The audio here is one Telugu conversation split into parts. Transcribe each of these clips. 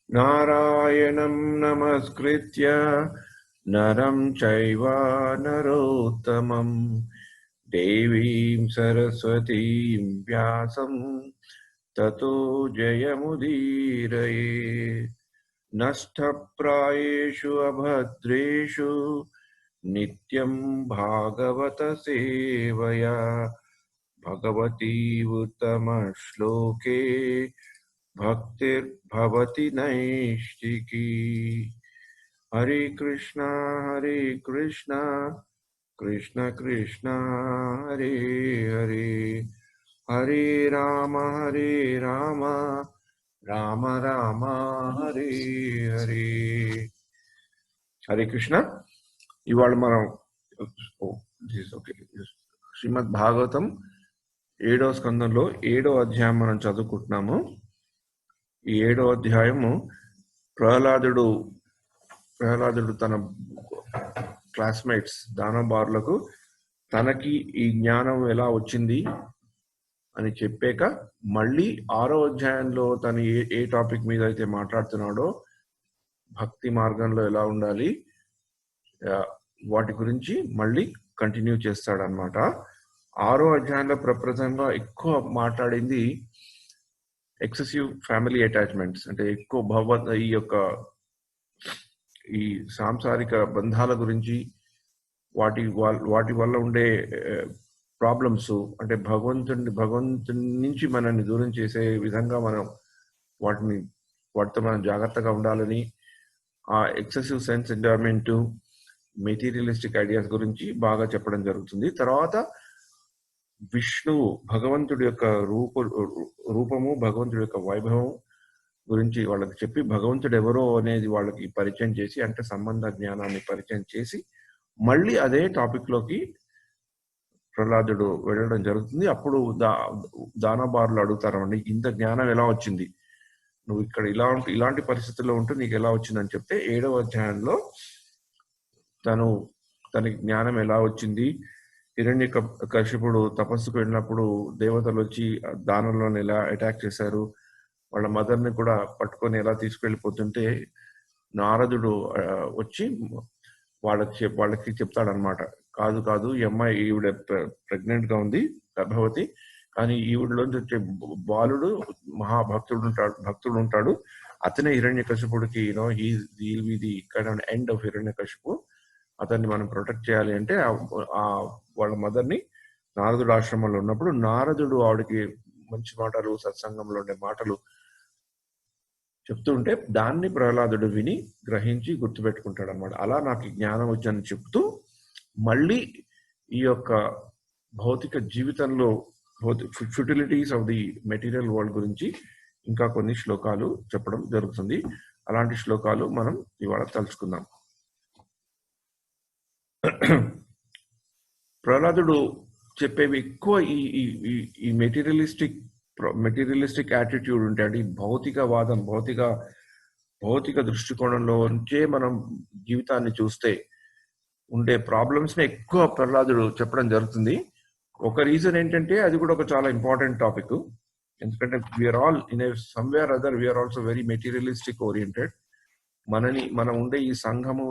నారాయణం నమస్కృత్య నరం చైవ నరోత్తమం దేవీం సరస్వతీం వ్యాసం తతో జయముదీరయే. నష్టప్రాయేషు అభద్రేషు నిత్యం భాగవత సేవయా భగవతి ఉత్తమ శ్లోకే భక్తిర్భవతి నైష్టికీ. హరే కృష్ణ కృష్ణ కృష్ణ హరే హరే, హరే రామ రామ రామ హరే హరే. హరే కృష్ణ. ఇవాళ మనం శ్రీమద్ భాగవతం 7వ స్కందంలో 7వ అధ్యాయం మనం చదువుకుంటున్నాము. ఈ 7వ అధ్యాయము ప్రహ్లాదుడు తన క్లాస్మేట్స్ దానబారులకు తనకి ఈ జ్ఞానం ఎలా వచ్చింది అని చెప్పాక మళ్ళీ 6వ అధ్యాయంలో తను ఏ టాపిక్ మీద అయితే మాట్లాడుతున్నాడో భక్తి మార్గంలో ఎలా ఉండాలి వాటి గురించి మళ్ళీ కంటిన్యూ చేస్తాడనమాట. 6వ అధ్యాయంలో ప్రప్రథంగా ఎక్కువ మాట్లాడింది ఎక్సెసివ్ ఫ్యామిలీ అటాచ్మెంట్స్, అంటే ఎక్కువ ఈ సాంసారిక బంధాల గురించి, వాటి వల్ల ఉండే ప్రాబ్లమ్స్, అంటే భగవంతుని నుంచి మనల్ని దూరం చేసే విధంగా మనం వాటితో మనం జాగ్రత్తగా ఉండాలని, ఆ excessive sense enjoyment, materialistic ideas గురించి బాగా చెప్పడం జరుగుతుంది. తర్వాత విష్ణువు భగవంతుడి యొక్క రూపము, భగవంతుడి యొక్క వైభవం గురించి వాళ్ళకి చెప్పి భగవంతుడు ఎవరో అనేది వాళ్ళకి పరిచయం చేసి, అంటే సంబంధ జ్ఞానాన్ని పరిచయం చేసి మళ్ళీ అదే టాపిక్ లోకి ప్రహ్లాదుడు వెళ్ళడం జరుగుతుంది. అప్పుడు దానబారులు అడుగుతారండి, ఇంత జ్ఞానం ఎలా వచ్చింది, నువ్వు ఇక్కడ ఇలాంటి పరిస్థితుల్లో ఉంటూ నీకు ఎలా వచ్చిందని చెప్తే 7వ అధ్యాయంలో తనకి జ్ఞానం ఎలా వచ్చింది, హిరణ్యకశిపుడు తపస్సుకు వెళ్ళినప్పుడు దేవతలు వచ్చి దానంలోని ఎలా అటాక్ చేశారు, వాళ్ళ మదర్ని కూడా పట్టుకొని ఎలా తీసుకెళ్ళిపోతుంటే నారదుడు వచ్చి వాళ్ళకి చెప్తాడనమాట, కాదు ఈ అమ్మాయి ఈవిడ ప్రెగ్నెంట్ గా ఉంది, గర్భవతి, కానీ ఈవిడలోంచి వచ్చే బాలుడు భక్తుడు ఉంటాడు, అతనే హిరణ్యకశిపుడికి ఇది కైండ్ ఎండ్ ఆఫ్ హిరణ్యకశిపు, అతన్ని మనం ప్రొటెక్ట్ చేయాలి అంటే వాళ్ళ మదర్ని నారదుడు ఆశ్రమంలో ఉన్నప్పుడు నారదుడు ఆవిడకి మంచి మాటలు, సత్సంగంలో ఉండే మాటలు చెప్తూ ఉంటే దాన్ని ప్రహ్లాదుడు విని గ్రహించి గుర్తుపెట్టుకుంటాడు అనమాట. అలా నాకు జ్ఞానం వచ్చని చెప్తూ మళ్ళీ ఈ యొక్క భౌతిక జీవితంలో ఫ్యూటిలిటీస్ ఆఫ్ ది మెటీరియల్ వరల్డ్ గురించి ఇంకా కొన్ని శ్లోకాలు చెప్పడం జరుగుతుంది. అలాంటి శ్లోకాలు మనం ఇవాళ తలుచుకుందాం. ప్రహ్లాదుడు చెప్పేవి ఎక్కువ ఈ మెటీరియలిస్టిక్ యాటిట్యూడ్ ఉంటే, అంటే భౌతికవాదం, భౌతిక దృష్టికోణంలో నుంచే మనం జీవితాన్ని చూస్తే ఉండే ప్రాబ్లమ్స్ ని ఎక్కువ ప్రహ్లాదుడు చెప్పడం జరుగుతుంది. ఒక రీజన్ ఏంటంటే అది కూడా ఒక చాలా ఇంపార్టెంట్ టాపిక్, ఎందుకంటే we are all in somewhere other we are also very materialistic oriented. మనం ఉండే ఈ సంఘము,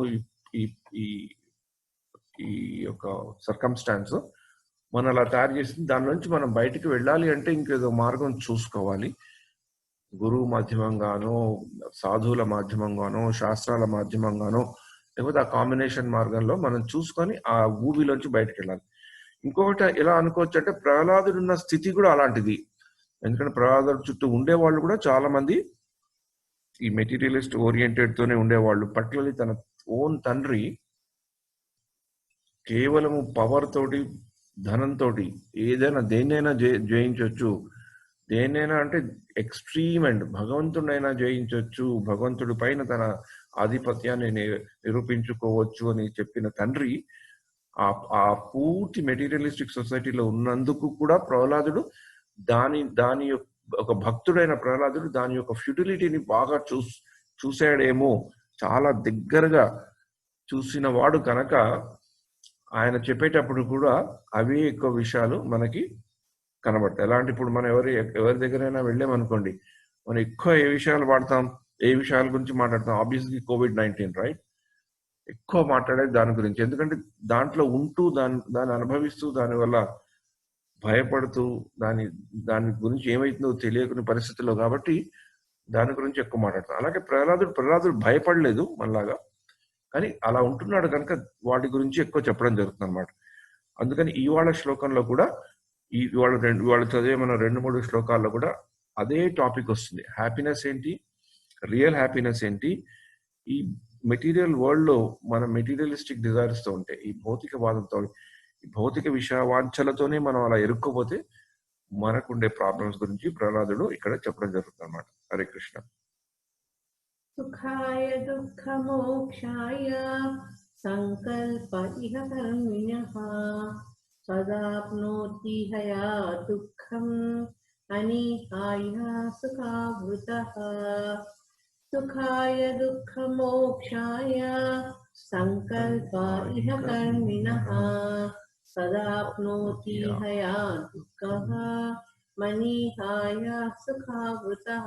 ఈ యొక్క సర్కమ్స్టాన్స్ మనం అలా తయారు చేసింది. దాని నుంచి మనం బయటికి వెళ్ళాలి అంటే ఇంకేదో మార్గం చూసుకోవాలి. గురువు మాధ్యమంగానో, సాధువుల మాధ్యమంగానో, శాస్త్రాల మాధ్యమంగానో, లేకపోతే ఆ కాంబినేషన్ మార్గంలో మనం చూసుకొని ఆ ఊబిలోంచి బయటకు వెళ్ళాలి. ఇంకొకటి ఎలా అనుకోవచ్చు అంటే ప్రహ్లాదుడు ఉన్న స్థితి కూడా అలాంటిది. ఎందుకంటే ప్రహ్లాదుడు చుట్టూ ఉండేవాళ్ళు కూడా చాలా మంది ఈ మెటీరియలిస్ట్ ఓరియంటెడ్ తోనే ఉండేవాళ్ళు. పర్టికులర్లీ తన ఓన్ తండ్రి కేవలము పవర్ తోటి, ధనంతో దేన్నైనా జయించవచ్చు, దేన్నైనా అంటే ఎక్స్ట్రీమ్ అండ్ భగవంతుడైనా జయించవచ్చు, భగవంతుడి పైన తన ఆధిపత్యాన్ని నిరూపించుకోవచ్చు అని చెప్పిన తండ్రి ఆ పూర్తి మెటీరియలిస్టిక్ సొసైటీలో ఉన్నందుకు కూడా ప్రహ్లాదుడు దాని ఒక భక్తుడైన ప్రహ్లాదుడు దాని యొక్క ఫ్యూటిలిటీని బాగా చూసాడేమో, చాలా దగ్గరగా చూసిన వాడు కనుక ఆయన చెప్పేటప్పుడు కూడా అవే ఎక్కువ విషయాలు మనకి కనబడతాయి. ఎలాంటి ఇప్పుడు మనం ఎవరి దగ్గరైనా వెళ్ళామనుకోండి, మనం ఎక్కువ ఏ విషయాలు వాడతాం, ఏ విషయాల గురించి మాట్లాడతాం? Obviously COVID-19, right? ఎక్కువ మాట్లాడేది దాని గురించి. ఎందుకంటే దాంట్లో ఉంటూ దాన్ని అనుభవిస్తూ దానివల్ల భయపడుతూ దాని గురించి ఏమైతుందో తెలియకునే పరిస్థితుల్లో కాబట్టి దాని గురించి ఎక్కువ మాట్లాడతాం. అలాగే ప్రహ్లాదుడు భయపడలేదు మనలాగా, కానీ అలా ఉంటున్నాడు కనుక వాటి గురించి ఎక్కువ చెప్పడం జరుగుతుంది అనమాట. అందుకని ఇవాళ శ్లోకంలో కూడా ఇవాళ చదివే మన 2-3 శ్లోకాల్లో కూడా అదే టాపిక్ వస్తుంది. హ్యాపీనెస్ ఏంటి, రియల్ హ్యాపీనెస్ ఏంటి, ఈ మెటీరియల్ వరల్డ్ లో మన మెటీరియలిస్టిక్ డిజైర్స్ తో ఉంటే, ఈ భౌతికవాదంతో, ఈ భౌతిక విషయవాంఛలతోనే మనం అలా ఎరుక్కోపోతే మనకుండే ప్రాబ్లమ్స్ గురించి ప్రహ్లాదుడు ఇక్కడ చెప్పడం జరుగుతుంది అన్నమాట. హరే కృష్ణ. సుఖాయ దుఃఖ మోక్షాయ సంకల్ప ఇహ కర్మిణః సదాప్నోతి హయా దుఃఖం అనిహాయ సుఖావృతః. సుఖాయ దుఃఖ మోక్షాయ సంకల్ప ఇహ కర్మిణః సదాప్నోతి హయా దుఃఖః మనిహాయ సుఖావృతః.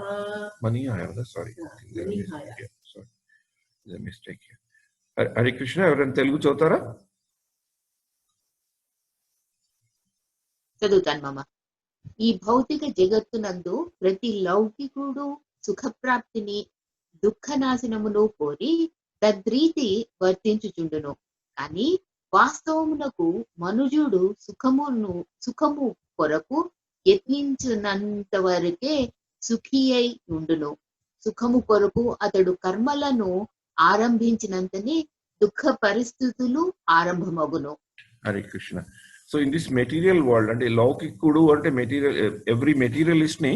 హరే కృష్ణ. ఎవరైనా తెలుగు చదువుతారా? చదువుతాను మామ. ఈ భౌతిక జగత్తునందు ప్రతి లౌకికుడు సుఖప్రాప్తిని దుఃఖనాశనమును కోరి తద్రీతి వర్తించుచుండును. కానీ వాస్తవమునకు మనుజుడు సుఖము కొరకు యత్నించినంత వరకే సుఖీ అయి ఉండును. సుఖము కొరకు అతడు కర్మలను ఆరంభించినంతనే దుఃఖ పరిస్థితులు ఆరంభమగును. Hare Krishna. So in this material world, అంటే లౌకికుడు అంటే ఎవ్రీ మెటీరియలిస్ట్ ని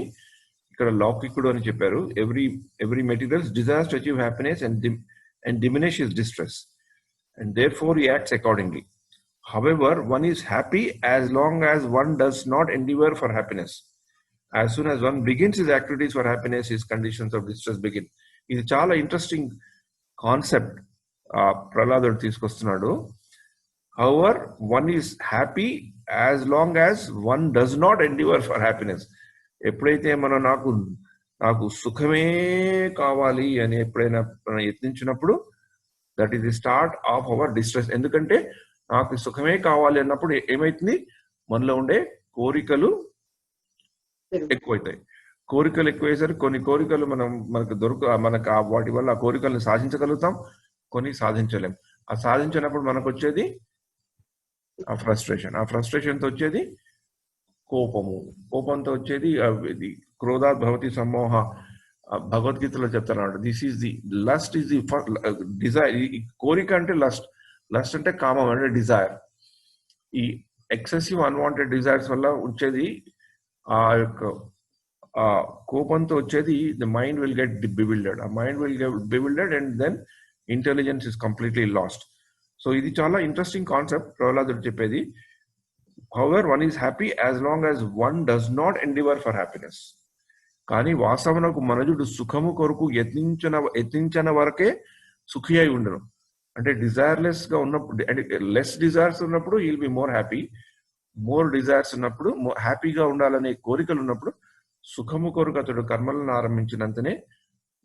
ఇక్కడ లౌకికుడు అని చెప్పారు. Every materials desires to achieve happiness and diminish his distress, and therefore he acts accordingly. However, one is happy as long as one does not endeavor for happiness. As soon as one begins his activities for happiness, his conditions of distress begin. ఇది చాలా ఇంట్రెస్టింగ్ కాన్సెప్ట్ ప్రహ్లాదుడు తీసుకొస్తున్నాడు. However, one is happy as long as one does not endeavor for happiness. ఎప్పుడైతే మనం నాకు సుఖమే కావాలి అని ఎప్పుడైనా యత్నించినప్పుడు, that is the start of our distress. ఎందుకంటే నాకు సుఖమే కావాలి అన్నప్పుడు ఏమైతుంది, మనలో ఉండే కోరికలు ఎక్కువైతాయి. కోరికలు ఎక్కువయ్యేసరికి కొన్ని కోరికలు మనకు వాటి వల్ల ఆ కోరికలను సాధించగలుగుతాం, కొన్ని సాధించలేం. ఆ సాధించినప్పుడు మనకు వచ్చేది ఆ ఫ్రస్ట్రేషన్ తో వచ్చేది కోపంతో వచ్చేది క్రోధాత్ భవతి సమ్మోహ. భగవద్గీతలో చెప్తున్నాడు, this is the lust is the Dzire. కోరిక అంటే లస్ట్ అంటే కామం అంటే డిజైర్. ఈ ఎక్సెసివ్ అన్వాంటెడ్ డిజైర్స్ వల్ల వచ్చేది ఆ యొక్క కోపంతో వచ్చేది the mind will get bewildered. ఆ mind will get bewildered and then intelligence is completely lost. So ఇది చాలా ఇంట్రెస్టింగ్ కాన్సెప్ట్ ప్రహ్లాదుడు చెప్పేది. However, one is happy as long as one does not endeavor for happiness. కానీ వాస్తవనకు మనుజుడు సుఖము కొరకు యత్నించిన వరకే సుఖి అయి ఉండను. అంటే డిజైర్లెస్ గా ఉన్నప్పుడు, అంటే లెస్ డిజైర్స్ ఉన్నప్పుడు he'll be more happy. More desires ఉన్నప్పుడు, హ్యాపీగా ఉండాలనే కోరికలు ఉన్నప్పుడు సుఖము కొరకు అతడు కర్మలను ఆరంభించినంతనే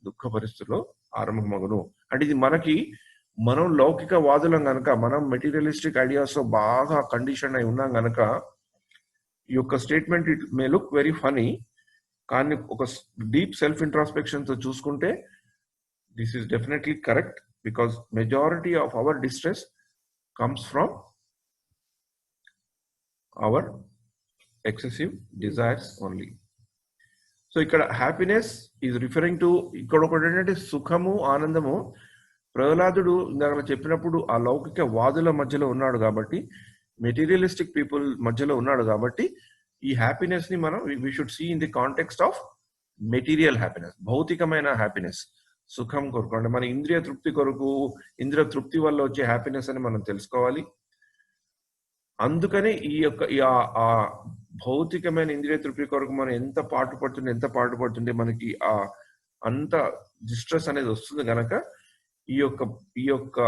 దుఃఖ పరిస్థితుల్లో ఆరంభమగును. అంటే ఇది మనం లౌకిక వాదులం గనక, మనం మెటీరియలిస్టిక్ ఐడియాస్ తో బాగా కండిషన్ అయి ఉన్నాం గనక ఈ యొక్క statement it may look very funny, కానీ ఒక డీప్ సెల్ఫ్ ఇంట్రాస్పెక్షన్ తో చూసుకుంటే this is definitely correct, because majority of our distress comes from our excessive desires only. So ఇక్కడ హ్యాపీనెస్ ఈజ్ రిఫరింగ్ టు, ఇక్కడ ఒకటి ఏంటంటే సుఖము, ఆనందము. ప్రహ్లాదుడు ఇందాక చెప్పినప్పుడు ఆ లౌకిక వాదుల మధ్యలో ఉన్నాడు కాబట్టి, మెటీరియలిస్టిక్ పీపుల్ మధ్యలో ఉన్నాడు కాబట్టి, ఈ హ్యాపీనెస్ ని మనం we should see in the context of material happiness, భౌతికమైన హ్యాపీనెస్, సుఖం కొరకు, అంటే మన ఇంద్రియ తృప్తి కొరకు, ఇంద్రియ తృప్తి వల్ల వచ్చే హ్యాపీనెస్ అని మనం తెలుసుకోవాలి. అందుకని ఈ యొక్క ఆ భౌతికమైన ఇంద్రియ తృప్తి కొరకు మనం ఎంత పాటుపడుతుంటే మనకి అంత డిస్ట్రెస్ అనేది వస్తుంది గనక ఈ యొక్క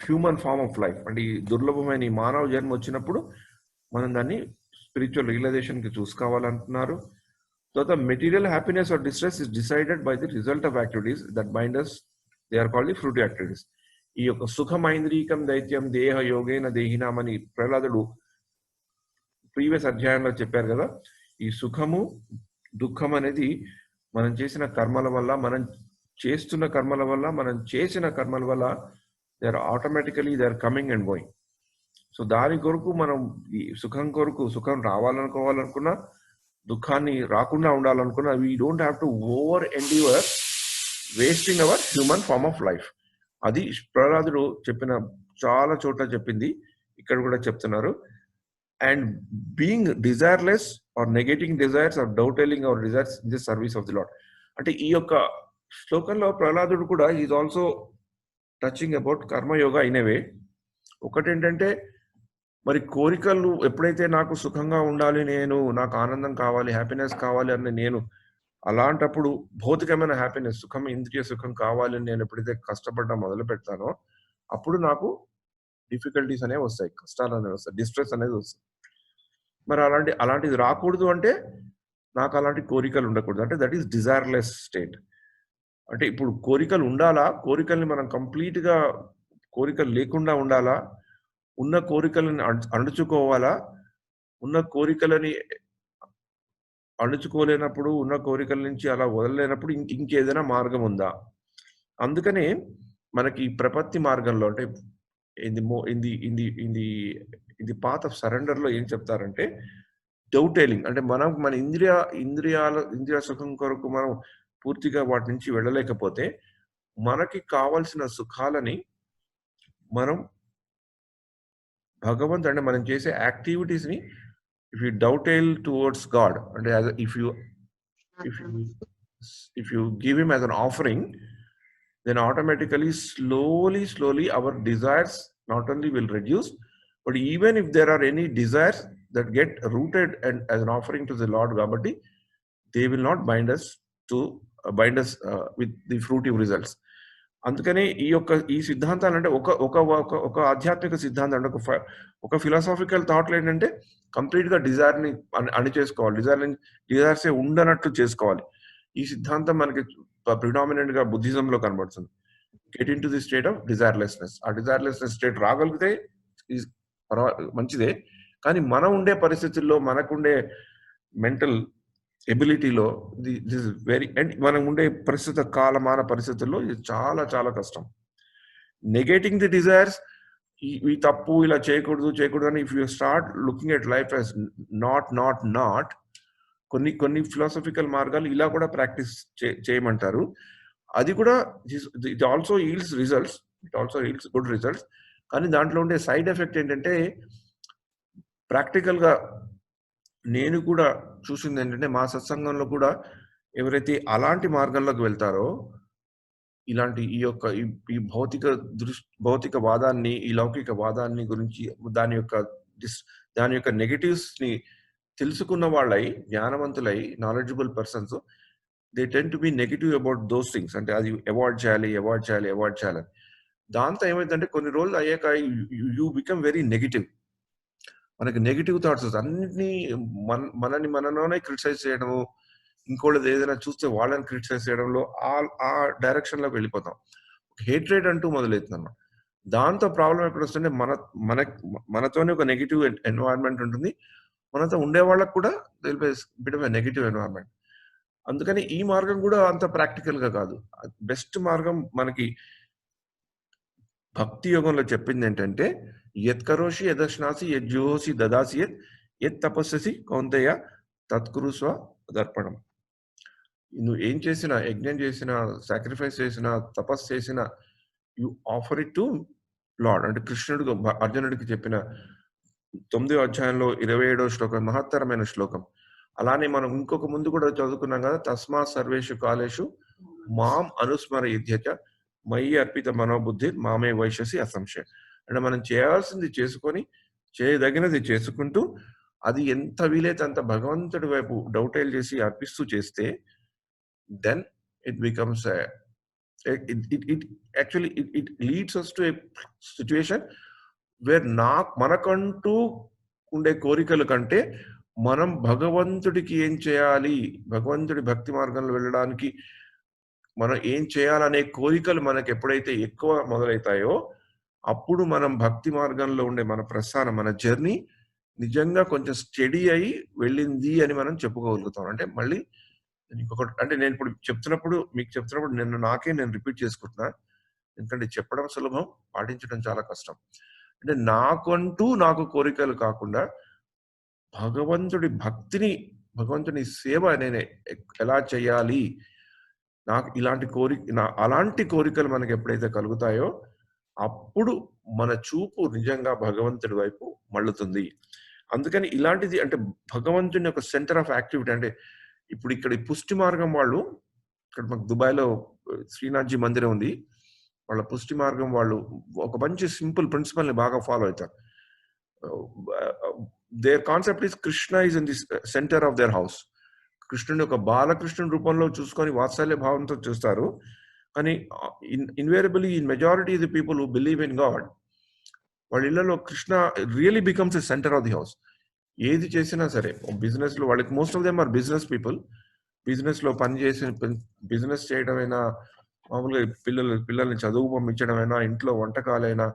హ్యూమన్ ఫార్మ్ ఆఫ్ లైఫ్, అంటే ఈ దుర్లభమైన ఈ మానవ జన్మ వచ్చినప్పుడు మనం దాన్ని స్పిరిచువల్ రియలైజేషన్ కి చూసుకోవాలంటున్నారు. So the material happiness or distress is decided by the result of activities that bind us. They are called the fruitive activities. ఈ యొక్క సుఖమైంద్రీకం దైత్యం దేహ యోగేన దేహినామని ప్రహ్లాదుడు ప్రీవియస్ అధ్యాయంలో చెప్పారు కదా. ఈ సుఖము దుఃఖం అనేది మనం చేసిన కర్మల వల్ల, మనం చేస్తున్న కర్మల వల్ల, మనం చేసిన కర్మల వల్ల they are automatically they are coming and going. So దాని కొరకు మనం ఈ సుఖం కొరకు, సుఖం రావాలనుకోవాలనుకున్నా, దుఃఖాన్ని రాకుండా ఉండాలనుకున్నా, we don't have to over endeavour wasting our human form of life. అది ప్రహ్లాదుడు చెప్పిన చాలా చోట్ల చెప్పింది, ఇక్కడ కూడా చెప్తున్నారు. And being desireless or negating desires or dovetailing our desires in the service of the Lord. అంటే ఈ యొక్క శ్లోకంలో ప్రహ్లాదుడు కూడా is also touching about karmayoga అయినవే. ఒకటేంటంటే మరి కోరికలు ఎప్పుడైతే నాకు సుఖంగా ఉండాలి, నాకు ఆనందం కావాలి, హ్యాపీనెస్ కావాలి అని నేను అలాంటప్పుడు భౌతికమైన హ్యాపీనెస్, సుఖం, ఇంద్రియ సుఖం కావాలి అని నేను ఎప్పుడైతే కష్టపడడం మొదలు పెడతానో అప్పుడు నాకు డిఫికల్టీస్ అనేవి వస్తాయి, కష్టాలు అనేవి వస్తాయి, డిస్ట్రెస్ అనేది వస్తుంది. మరి అలాంటిది రాకూడదు అంటే నాకు అలాంటి కోరికలు ఉండకూడదు. అంటే దట్ ఈస్ డిజైర్లెస్ స్టేట్. అంటే ఇప్పుడు కోరికలు ఉండాలా, కోరికల్ని మనం కంప్లీట్ గా కోరికలు లేకుండా ఉండాలా, ఉన్న కోరికలని అణుచుకోవాలా, ఉన్న కోరికలని అణుచుకోలేనప్పుడు, ఉన్న కోరికల నుంచి అలా వదలలేనప్పుడు ఇంకేదైనా మార్గం ఉందా? అందుకనే మనకి ప్రపత్తి మార్గంలో అంటే in the path of surrender లో ఏం చెప్తారంటే డౌటెలింగ్. అంటే మనం మన ఇంద్రియ సుఖం కొరకు మనం పూర్తిగా వాటి నుంచి వెళ్ళలేకపోతే మనకి కావాల్సిన సుఖాలని మనం భగవంతుడు అంటే మనం చేసే యాక్టివిటీస్ ని if you dovetail towards God, and if you give him as an offering, then automatically slowly our desires not only will reduce, but even if there are any desires that get rooted and as an offering to the Lord Gabati, they will not bind us with the fruitive results. అందుకని ఈ సిద్ధాంతాలు అంటే ఒక ఆధ్యాత్మిక సిద్ధాంతం అంటే ఒక ఫిలాసాఫికల్ థాట్లు ఏంటంటే కంప్లీట్ గా డిజైర్ ని అణిచేసుకోవాలి, డిజైర్సే ఉండనట్లు చేసుకోవాలి. ఈ సిద్ధాంతం మనకి ప్రిడామినెంట్ గా బుద్ధిజం లో కనబడుతుంది. Get in to the state of desirelessness. ఆ డిజైర్లెస్నెస్ స్టేట్ రాగలిగితే మంచిదే, కానీ మనం ఉండే పరిస్థితుల్లో, మనకుండే మెంటల్ ఎబిలిటీలో దిస్ వెరీ అండ్ మనం ఉండే పరిస్థితి, కాలమాన పరిస్థితుల్లో ఇది చాలా చాలా కష్టం. నెగేటింగ్ ది డిజైర్స్, ఈ తప్పు, ఇలా చేయకూడదు అని if you start looking at life as not కొన్ని ఫిలాసఫికల్ మార్గాలు ఇలా కూడా ప్రాక్టీస్ చేయమంటారు. అది కూడా it also yields results, good results. కానీ దాంట్లో ఉండే సైడ్ ఎఫెక్ట్ ఏంటంటే ప్రాక్టికల్ గా నేను కూడా చూసింది ఏంటంటే మా సత్సంగంలో కూడా ఎవరైతే అలాంటి మార్గంలోకి వెళ్తారో, ఇలాంటి ఈ భౌతిక వాదాన్ని, ఈ లౌకిక వాదాన్ని గురించి దాని యొక్క నెగటివ్స్ ని తెలుసుకున్న వాళ్ళై, జ్ఞానవంతులై, knowledgeable persons, they tend to be negative about those things. అంటే అది అవాయిడ్ చేయాలి. దాంతో ఏమైందంటే కొన్ని రోజులు అయ్యాక యూ బికమ్ వెరీ నెగటివ్. మనకి నెగిటివ్ థాట్స్ అన్నింటినీ మనలోనే క్రిటిసైజ్ చేయడము, ఇంకోళ్ళది ఏదైనా చూస్తే వాళ్ళని క్రిటిసైజ్ చేయడంలో ఆ డైరెక్షన్ లోకి వెళ్ళిపోతాం. హేట్రేట్ అంటూ మొదలవుతుంది అన్నమాట. దాంతో ప్రాబ్లం ఎక్కడ వస్తుంటే మనతోనే ఒక నెగిటివ్ ఎన్వైరన్మెంట్ ఉంటుంది, మనతో ఉండే వాళ్ళకు కూడా బిట్ ఆఫ్ నెగిటివ్ ఎన్వైరన్మెంట్. అందుకని ఈ మార్గం కూడా అంత ప్రాక్టికల్ గా కాదు. బెస్ట్ మార్గం మనకి భక్తి యోగంలో చెప్పింది ఏంటంటే యత్కరోషి యదశ్నాసి యజ్జోహసి దదాసి యత్ తపస్సి కౌంతేయ తత్కురుస్వ దర్పణం. నువ్వు ఏం చేసినా, యజ్ఞం చేసినా, సాక్రిఫైస్ చేసినా, తపస్సు చేసినా, you offer it to lord. అంటే కృష్ణుడు అర్జునుడికి చెప్పిన 9వ అధ్యాయంలో 27వ శ్లోకం మహత్తరమైన శ్లోకం. అలానే మనం ఇంకొక ముందు కూడా చదువుకున్నాం కదా, తస్మా సర్వేషు కాలేషు మాం అనుస్మర యుధ్యచ మయి అర్పిత మనోబుద్ధి మామే వైశసి అసంశయ. అంటే మనం చేయాల్సింది చేసుకొని, చేయదగినది చేసుకుంటూ, అది ఎంత వీలైతే అంత భగవంతుడి వైపు డౌటైల్ చేసి అర్పిస్తూ చేస్తే then it becomes it leads us to a situation where మనకంటూ ఉండే కోరికల కంటే మనం భగవంతుడికి ఏం చేయాలి, భగవంతుడి భక్తి మార్గంలో వెళ్ళడానికి మనం ఏం చేయాలనే కోరికలు మనకు ఎప్పుడైతే ఎక్కువ మొదలవుతాయో అప్పుడు మనం భక్తి మార్గంలో ఉండే మన ప్రస్థానం, మన జర్నీ నిజంగా కొంచెం స్టడీ అయి వెళ్ళింది అని మనం చెప్పుకోగలుగుతాం. అంటే మళ్ళీ ఇంకొకటి అంటే నేను ఇప్పుడు చెప్తున్నప్పుడు మీకు చెప్తున్నప్పుడు నేను రిపీట్ చేసుకుంటున్నా. ఎందుకంటే చెప్పడం సులభం, పాటించడం చాలా కష్టం. అంటే నాకు కోరికలు కాకుండా భగవంతుడి భక్తిని, భగవంతుని సేవ నేను ఎలా చేయాలి, నాకు ఇలాంటి అలాంటి కోరికలు మనకి ఎప్పుడైతే కలుగుతాయో అప్పుడు మన చూపు నిజంగా భగవంతుడి వైపు మళ్ళుతుంది. అందుకని ఇలాంటిది అంటే భగవంతుని యొక్క సెంటర్ ఆఫ్ యాక్టివిటీ అంటే ఇప్పుడు ఇక్కడ ఈ పుష్టి మార్గం వాళ్ళు, ఇక్కడ మాకు దుబాయ్‌లో శ్రీనాథ్‌జీ మందిరం ఉంది. వాళ్ళ పుష్టి మార్గం వాళ్ళు ఒక మంచి సింపుల్ ప్రిన్సిపల్‌ని బాగా ఫాలో అవుతారు. Their concept is Krishna is in the centre of their house. కృష్ణుని ఒక బాలకృష్ణుని రూపంలో చూసుకొని వాత్సల్య భావంతో చూస్తారు. కానీ invariably in majority the people who believe in God, వాళ్ళ ఇళ్లలో Krishna really becomes a centre of the house. ఏది చేసినా సరే బిజినెస్ లో వాళ్ళకి most of them are business people. Business లో పని చేసి బిజినెస్ చేయడమైనా, మామూలుగా పిల్లల్ని చదువు పంపించడమైనా, ఇంట్లో వంటకాలైనా,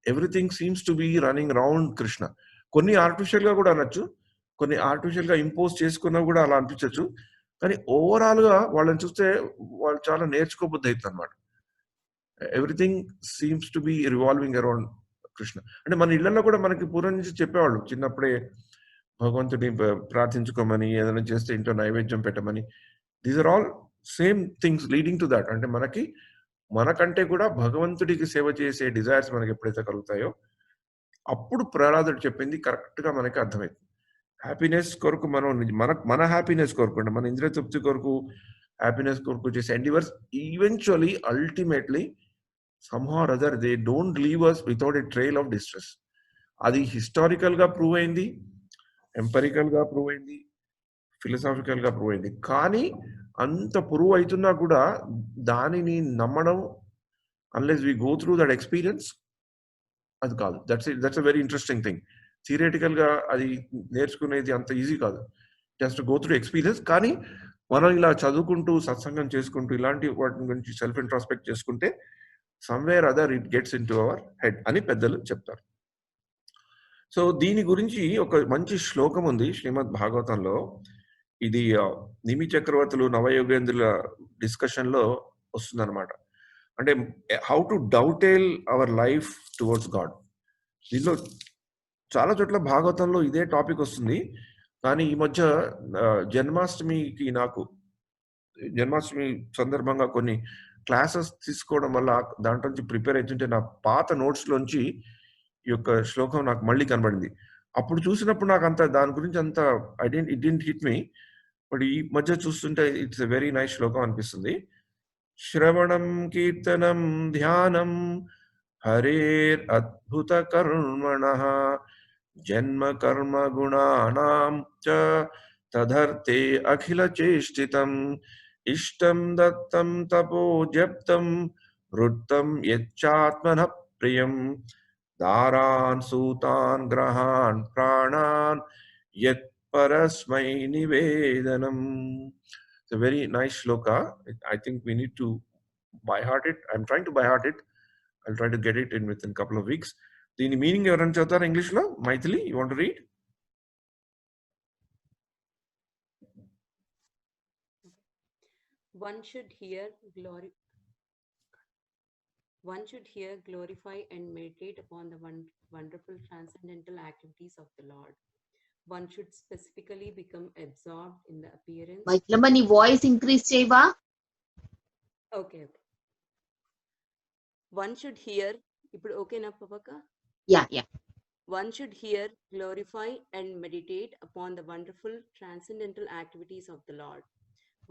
everything seems to be running round Krishna. కొన్ని ఆర్టిఫిషియల్ గా కూడా అనొచ్చు, కొన్ని ఆర్టిఫిషియల్ గా ఇంపోజ్ చేసుకున్నా కూడా అలా అనిపించవచ్చు. కానీ ఓవరాల్ గా వాళ్ళని చూస్తే వాళ్ళు చాలా నేర్చుకోబుద్ధి అవుతుంది అనమాట. Everything seems to B revolving around Krishna. అంటే మన ఇళ్లలో కూడా మనకి పూర్వం నుంచి చెప్పేవాళ్ళు చిన్నప్పుడే భగవంతుడిని ప్రార్థించుకోమని, ఏదైనా చేస్తే ఇంట్లో నైవేద్యం పెట్టమని. These are all same things leading to that. అంటే మనకంటే కూడా భగవంతుడికి సేవ చేసే డిజైర్స్ మనకి ఎప్పుడైతే కలుగుతాయో అప్పుడు ప్రహ్లాదుడు చెప్పింది కరెక్ట్ గా మనకి అర్థమైంది. హ్యాపీనెస్ కొరకు మనం మన హ్యాపీనెస్ కొరకు అంటే మన ఇంద్రియ తృప్తి కొరకు, హ్యాపీనెస్ కొరకు చేసే endeavours eventually ultimately somehow or other they don't leave us without a trail of distress. అది హిస్టారికల్ గా ప్రూవ్ అయింది, ఎంపరికల్ గా ప్రూవ్ అయింది, ఫిలసాఫికల్ గా ప్రూవ్ అయింది. కానీ అంత ప్రూవ్ అవుతున్నా కూడా దానిని నమ్మడం unless we go through that experience అది కాదు. That's a very interesting thing. Theoretical గా అది నేర్చుకునేది అంత ఈజీ కాదు. Just go through experience. కానీ మనం ఇలా చదువుకుంటూ, సత్సంగం చేసుకుంటూ, ఇలాంటి వాటి గురించి సెల్ఫ్ ఇంట్రాస్పెక్ట్ చేసుకుంటే somewhere other it gets into our head అని పెద్దలు చెప్తారు. సో దీని గురించి ఒక మంచి శ్లోకం ఉంది శ్రీమద్ భాగవతంలో. ఇది నిమి చక్రవర్తులు, నవయోగేంద్రుల డిస్కషన్ లో వస్తుందన్నమాట. అంటే how to dovetail our life towards God. దీనిలో చాలా చోట్ల భాగవతంలో ఇదే టాపిక్ వస్తుంది. కానీ ఈ మధ్య జన్మాష్టమి సందర్భంగా కొన్ని క్లాసెస్ తీసుకోవడం వల్ల దాంట్లో నుంచి ప్రిపేర్ అవుతుంటే నా పాత నోట్స్ లోంచి ఈ యొక్క శ్లోకం నాకు మళ్ళీ కనబడింది. అప్పుడు చూసినప్పుడు నాకు అంత దాని గురించి అంత it didn't hit me. But ఈ మధ్య చూస్తుంటే ఇట్స్ ఎ వెరీ నైస్ శ్లోకం అనిపిస్తుంది. శ్రవణం కీర్తనం ధ్యానం హరేర్ అద్భుత కర్మణః జన్మ కర్మ గుణానాం చ తదర్థే అఖిల చేష్టితం ఇష్టం దత్తం తపో జప్తం వృత్తం యచ్చాత్మనః ప్రియం దారాన్ సూతాన్ గ్రహాన్ ప్రాణాన్ యత్ పరస్మై నివేదనం. It's a very nice shloka. I think we need to by heart it. I'm trying to by heart it. I'll try to get it in within a couple of weeks. దీని మీనింగ్ ఎవరైనా చదువుతారా ఇంగ్లీష్ లో? Maithili, you want to read? One should hear, glorify, and meditate upon the wonderful transcendental activities of the Lord. One should specifically become absorbed in the appearance. మైథిలమ్మ నీ వాయిస్ ఇంక్రీజ్ చేయవా? Okay. One should hear. ఇప్పుడు ఓకేనా పవక? Yeah. One should hear, glorify, and meditate upon the wonderful transcendental activities of the Lord.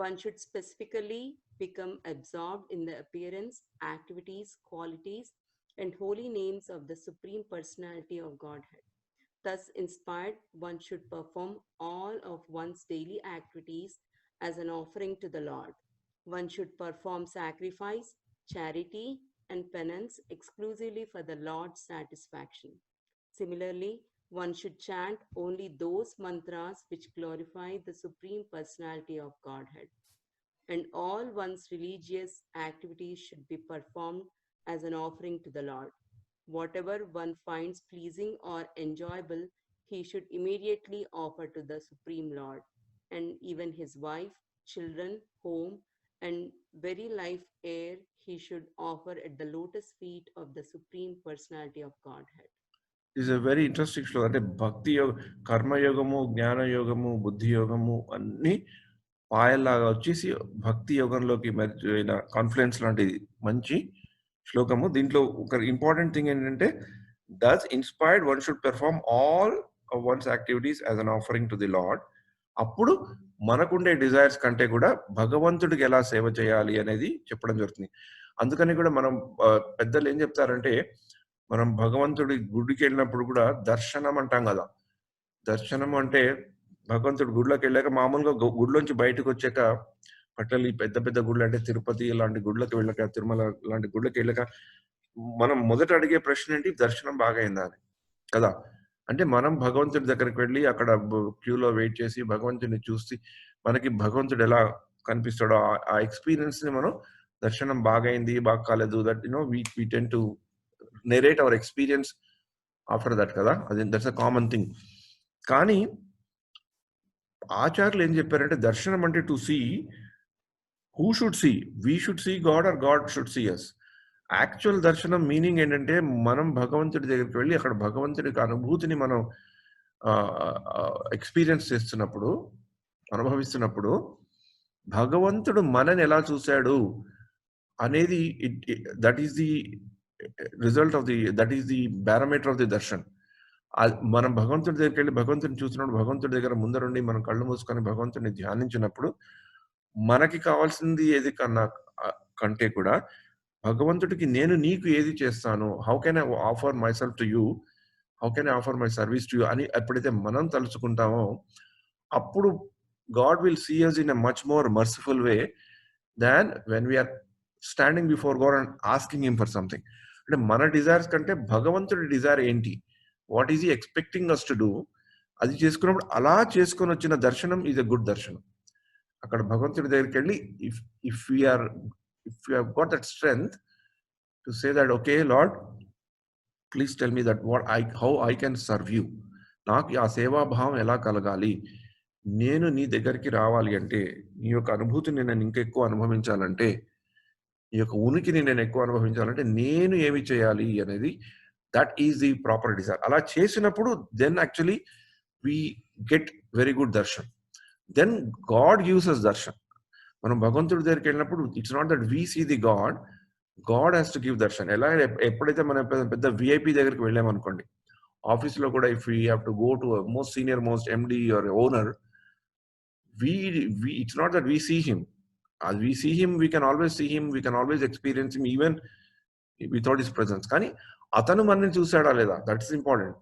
One should specifically become absorbed in the appearance, activities, qualities, and holy names of the Supreme Personality of Godhead. Thus inspired, one should perform all of one's daily activities as an offering to the Lord. One should perform sacrifice, charity, and penance exclusively for the Lord's satisfaction. Similarly, one should chant only those mantras which glorify the Supreme Personality of Godhead. And all one's religious activities should be performed as an offering to the Lord. Whatever one finds pleasing or enjoyable, he should immediately offer to the Supreme Lord, and even his wife, children, home, and very life air he should offer at the lotus feet of the Supreme Personality of Godhead. This is a very interesting శ్లోకం. అంటే భక్తి కర్మయోగము, జ్ఞాన యోగము, బుద్ధి యోగము అన్ని పాయల్లాగా వచ్చేసి భక్తి యోగంలోకి మరిచిన కాన్ఫిడెన్స్ లాంటిది మంచి శ్లోకము. దీంట్లో ఒక ఇంపార్టెంట్ థింగ్ ఏంటంటే does inspired one should perform all once activities as an offering to the lord. అప్పుడు మనకుండే డిజైర్స్ కంటే కూడా భగవంతుడికి ఎలా సేవ చేయాలి అనేది చెప్పడం జరుగుతుంది. అందుకని కూడా మనం పెద్దలు ఏం చెప్తారంటే, మనం భగవంతుడి గుడికి వెళ్ళినప్పుడు కూడా దర్శనం అంటాం కదా. దర్శనం అంటే భగవంతుడి గుడిలోకి వెళ్ళాక మామూలుగా గుడిలోంచి బయటకు వచ్చాక పట్టలి పెద్ద పెద్ద గుళ్ళు అంటే తిరుపతి ఇలాంటి గుళ్ళకి వెళ్ళాక, తిరుమల లాంటి గుళ్ళకి వెళ్ళాక మనం మొదట అడిగే ప్రశ్న ఏంటి, దర్శనం బాగా అయిందా అని కదా. అంటే మనం భగవంతుడి దగ్గరికి వెళ్ళి అక్కడ క్యూలో వెయిట్ చేసి భగవంతుడిని చూసి మనకి భగవంతుడు ఎలా కనిపిస్తాడో ఆ ఎక్స్పీరియన్స్ ని మనం దర్శనం బాగా అయింది, బాగా కాలేదు, that we tend to narrate our experience after that కదా. అది దట్స్ అ కామన్ థింగ్. కానీ ఆచార్యులు ఏం చెప్పారంటే దర్శనం అంటే to see who should see, we should see God or God should see us. Actual దర్శనం మీనింగ్ ఏంటంటే మనం భగవంతుడి దగ్గరికి వెళ్ళి అక్కడ భగవంతుడికి అనుభూతిని మనం ఎక్స్పీరియన్స్ చేస్తున్నప్పుడు, అనుభవిస్తున్నప్పుడు భగవంతుడు మనని ఎలా చూశాడు అనేది that is the result of the, that is the barometer of the Darshan. మనం భగవంతుడి దగ్గరికి వెళ్ళి భగవంతుడిని చూసినప్పుడు భగవంతుడి దగ్గర ముందరుండి మనం కళ్ళు మూసుకొని భగవంతుడిని ధ్యానించినప్పుడు మనకి కావాల్సింది ఏది కంటే కూడా భగవంతుడికి నేను నీకు ఏది చేస్తాను, how can I offer myself to you, how can I offer my service to you అని ఎప్పుడైతే మనం తలుచుకుంటామో అప్పుడు God will see us in a much more merciful way than when we are standing before God and asking him for something. అంటే మన డిజైర్స్ కంటే భగవంతుడి డిజైర్ ఏంటి, what is he expecting us to do, అది చేసుకున్నప్పుడు అలా చేసుకొని వచ్చిన దర్శనం ఈజ్ ఎ గుడ్ దర్శనం. అక్కడ భగవంతుడి దగ్గరికి వెళ్ళి if we have got that strength to say that okay Lord, please tell me that how I can serve you, నాకు ఆ సేవాభావం ఎలా కలగాలి, నేను నీ దగ్గరికి రావాలి అంటే, నీ యొక్క అనుభూతిని నేను ఇంకా ఎక్కువ అనుభవించాలంటే, నీ యొక్క ఉనికిని నేను ఎక్కువ అనుభవించాలంటే నేను ఏమి చేయాలి అనేది, that is the proper desire. అలా చేసినప్పుడు then actually we get very good darshan. Then God gives us darshan. మనం భగవంతుడి దగ్గరికి వెళ్ళినప్పుడు it's not that we see the God, God has to give darshan. ఎలా ఎప్పుడైతే మనం పెద్ద విఐపి దగ్గరికి వెళ్ళామనుకోండి, ఆఫీస్లో కూడా if we have to go to most senior most MD or owner, it's not that we see him. As we see him, we can always see him, we can always experience him even without his presence. కానీ అతను మనని చూసాడా లేదా, that's important.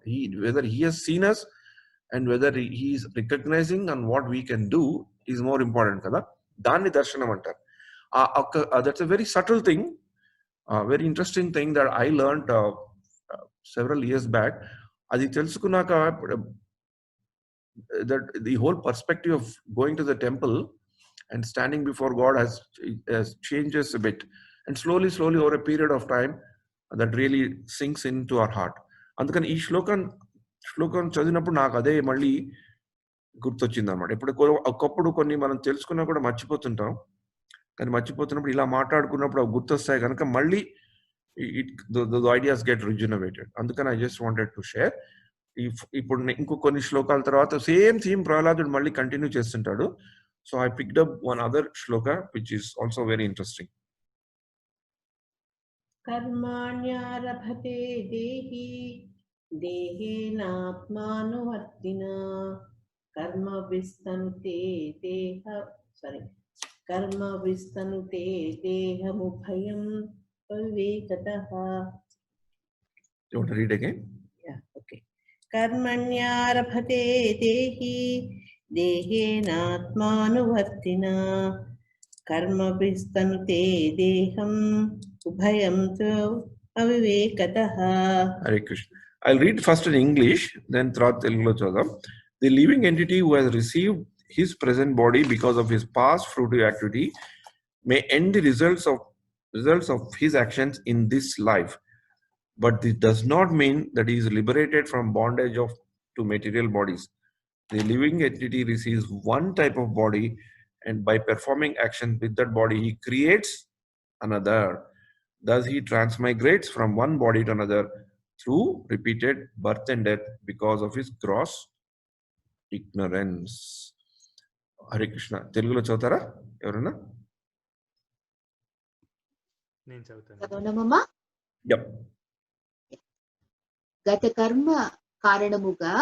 Whether he has seen us and whether he is recognizing on what we can do is more important కదా. దాన్ని దర్శనం అంటారు. That's a very subtle thing, very interesting thing that I learned several years back. అది తెలుసుకున్నాక that the whole perspective of going to the temple and standing before God has changes a bit, and slowly over a period of time that really sinks into our heart. అందుకని ఈ శ్లోకం చదివినప్పుడు నాకు అదే మళ్ళీ గుర్తొచ్చింది అనమాట. ఒకప్పుడు కొన్ని మనం తెలుసుకున్నా కూడా మర్చిపోతుంటాం, కానీ మర్చిపోతున్నప్పుడు ఇలా మాట్లాడుకున్నప్పుడు అవి గుర్తొస్తాయి కనుక మళ్ళీ the ideas get regenerated. అందుకని I just wanted to share. ఇప్పుడు ఇంకో కొన్ని శ్లోకాల తర్వాత సేమ్ థీమ్ ప్రహ్లాదుడు మళ్ళీ కంటిన్యూ చేస్తుంటాడు. So I picked up one other shloka which is also very interesting. కర్మాణ్యారభతే దేహి దేహేనాత్మానువర్తినా కర్మ విస్తనుతే దేహముభయం వివేకతః. You want to read again? Yeah, okay. కర్మణ్యారభతే దేహి దేహేనాత్మానువర్తినా కర్మ విస్తనుతే దేహం ఉభయం తు అవివేకతః. Hare Krishna. I'll read first in English, then తర్వాత తెలుగులో చూద్దాం. The living entity who has received his present body because of his past fruitive activity may end the results of his actions in this life, but this does not mean that he is liberated from bondage to material bodies. The living entity receives one type of body, and by performing action with that body, he creates another. Thus, he transmigrates from one body to another through repeated birth and death because of his gross ignorance. Hare Krishna. Telugulo చదువుతారా ఎవరన్నా? నేను చదువుతాను. చదవనమ్మా? Yep. గత కర్మ కారణముగా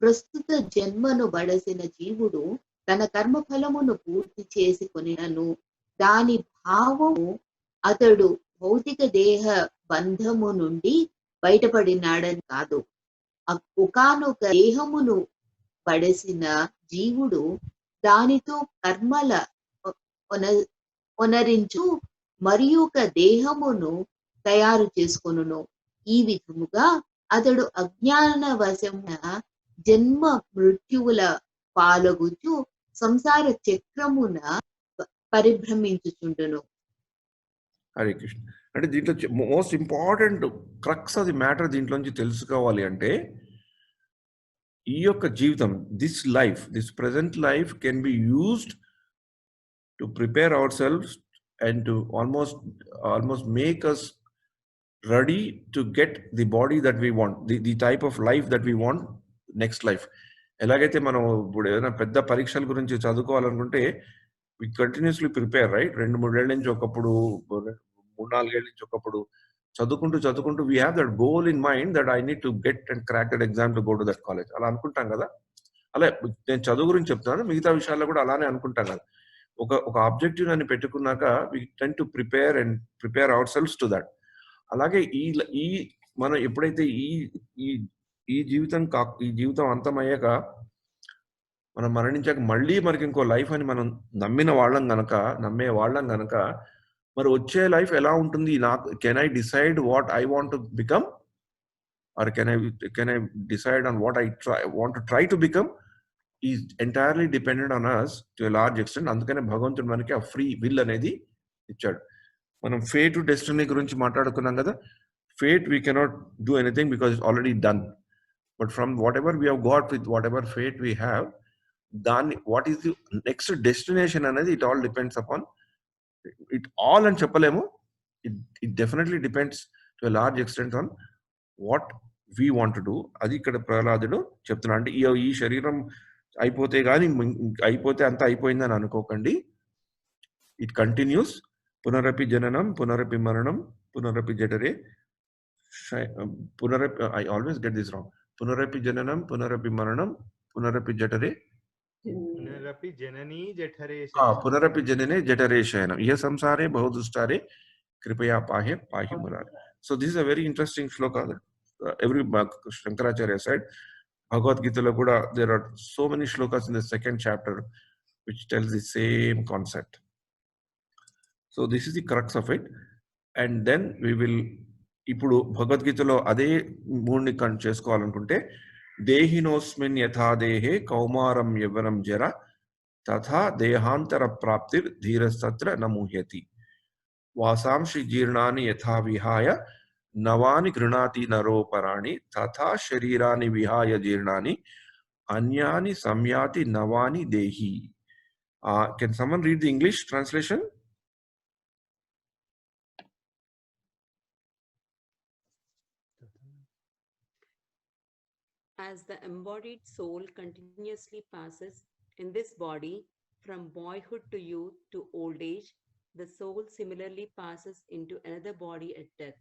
ప్రస్తుత జన్మను బడసిన జీవుడు తన కర్మ ఫలమును పూర్తి చేసుకొనినను దాని భావము అతడు భౌతిక దేహ బంధము నుండి బయటపడినాడని కాదు. ఒకానొక దేహమును పడసిన జీవుడు దానితో కర్మల ఒనరించు మరి ఒక దేహమును తయారు చేసుకొనును. ఈ విధముగా అతడు అజ్ఞానవశమున జన్మ మృత్యువుల పాలగుచు సంసార చక్రమున పరిభ్రమించుచుండును. హరే కృష్ణ. అంటే దీంట్లో most important crux of the matter దీంట్లోంచి తెలుసుకోవాలి అంటే, ఈ యొక్క జీవితం, this life, this present life can be used to prepare ourselves and to almost make us ready to get the body that we want, the type of life that we want next life. ఎలాగైతే మనం ఇప్పుడు ఏదైనా పెద్ద పరీక్షల గురించి చదువుకోవాలనుకుంటే వి కంటిన్యూస్లీ ప్రిపేర్, రైట్? 2-3 ఏళ్ళ నుంచి ఒకప్పుడు, 3-4 ఏళ్ళ నుంచి ఒకప్పుడు చదువుకుంటూ we have that goal in mind that I need to get and crack that exam to go to that college. అలా అనుకుంటాం కదా. అలా నేను చదువు గురించి చెప్తున్నాను, మిగతా విషయాల్లో కూడా అలానే అనుకుంటాం కదా. ఒక ఆబ్జెక్టివ్ అని పెట్టుకున్నాక we tend to prepare ourselves to that. అలాగే ఈ మనం ఎప్పుడైతే ఈ జీవితం అంతమయ్యాక, మనం మరణించాక మళ్ళీ మనకి ఇంకో లైఫ్ అని మనం నమ్మే వాళ్ళం గనక మరి వచ్చే లైఫ్ ఎలా ఉంటుంది? Can I decide what I want to become, or can I decide on what I want to try to become? Is entirely dependent on us to a large extent. అందుకనే భగవంతుడు మనకి ఆ ఫ్రీ విల్ అనేది ఇచ్చాడు. మనం ఫేట్ డెస్టినీ గురించి మాట్లాడుకున్నాం కదా. Fate we cannot do anything because it's already done. But from whatever we have got with whatever fate we have, దాన్ని what is the next destination అనేది it all depends upon it all అని చెప్పలేము. It definitely depends to a large extent on what we want to do. అది ఇక్కడ ప్రహ్లాదుడు చెప్తున్నాడు. అంటే ఈ శరీరం అయిపోతే అంతా అయిపోయిందని అనుకోకండి. It continues. పునరపి జననం పునరపి మరణం పునరపి జఠరే I always get this wrong. పునరపి జననం పునరపి మరణం పునరపి జఠరే పునరపి జననీ జఠరే పునరపి జననే జఠరే శయనం ఇహ సంసారే బహుదుష్టారే కృపయా పాహి Murari. So this is a very interesting shloka that every Shankaracharya said. Bhagavad Gita lo kuda there are so many shlokas in the second chapter which tells the same concept. So this is the crux of it. And then we will ఇప్పుడు భగవద్గీతలో అదే మూడ్ని చేసుకోవాలనుకుంటే, దేహినోస్మిన్ యథా దేహే కౌమారం యవ్వనం జర తథా దేహాంతర ప్రాప్తిర్ ధీరస్తత్ర నముహ్యతి వాసాంశి జీర్ణాని యథా విహాయ నవాని గృణాతి నరోపరాణి తథా శరీరాని విహాయ జీర్ణాని అన్యాని సంయాతి నవాని దేహి. Can someone read the English translation? As the embodied soul continuously passes in this body from boyhood to youth to old age, the soul similarly passes into another body at death.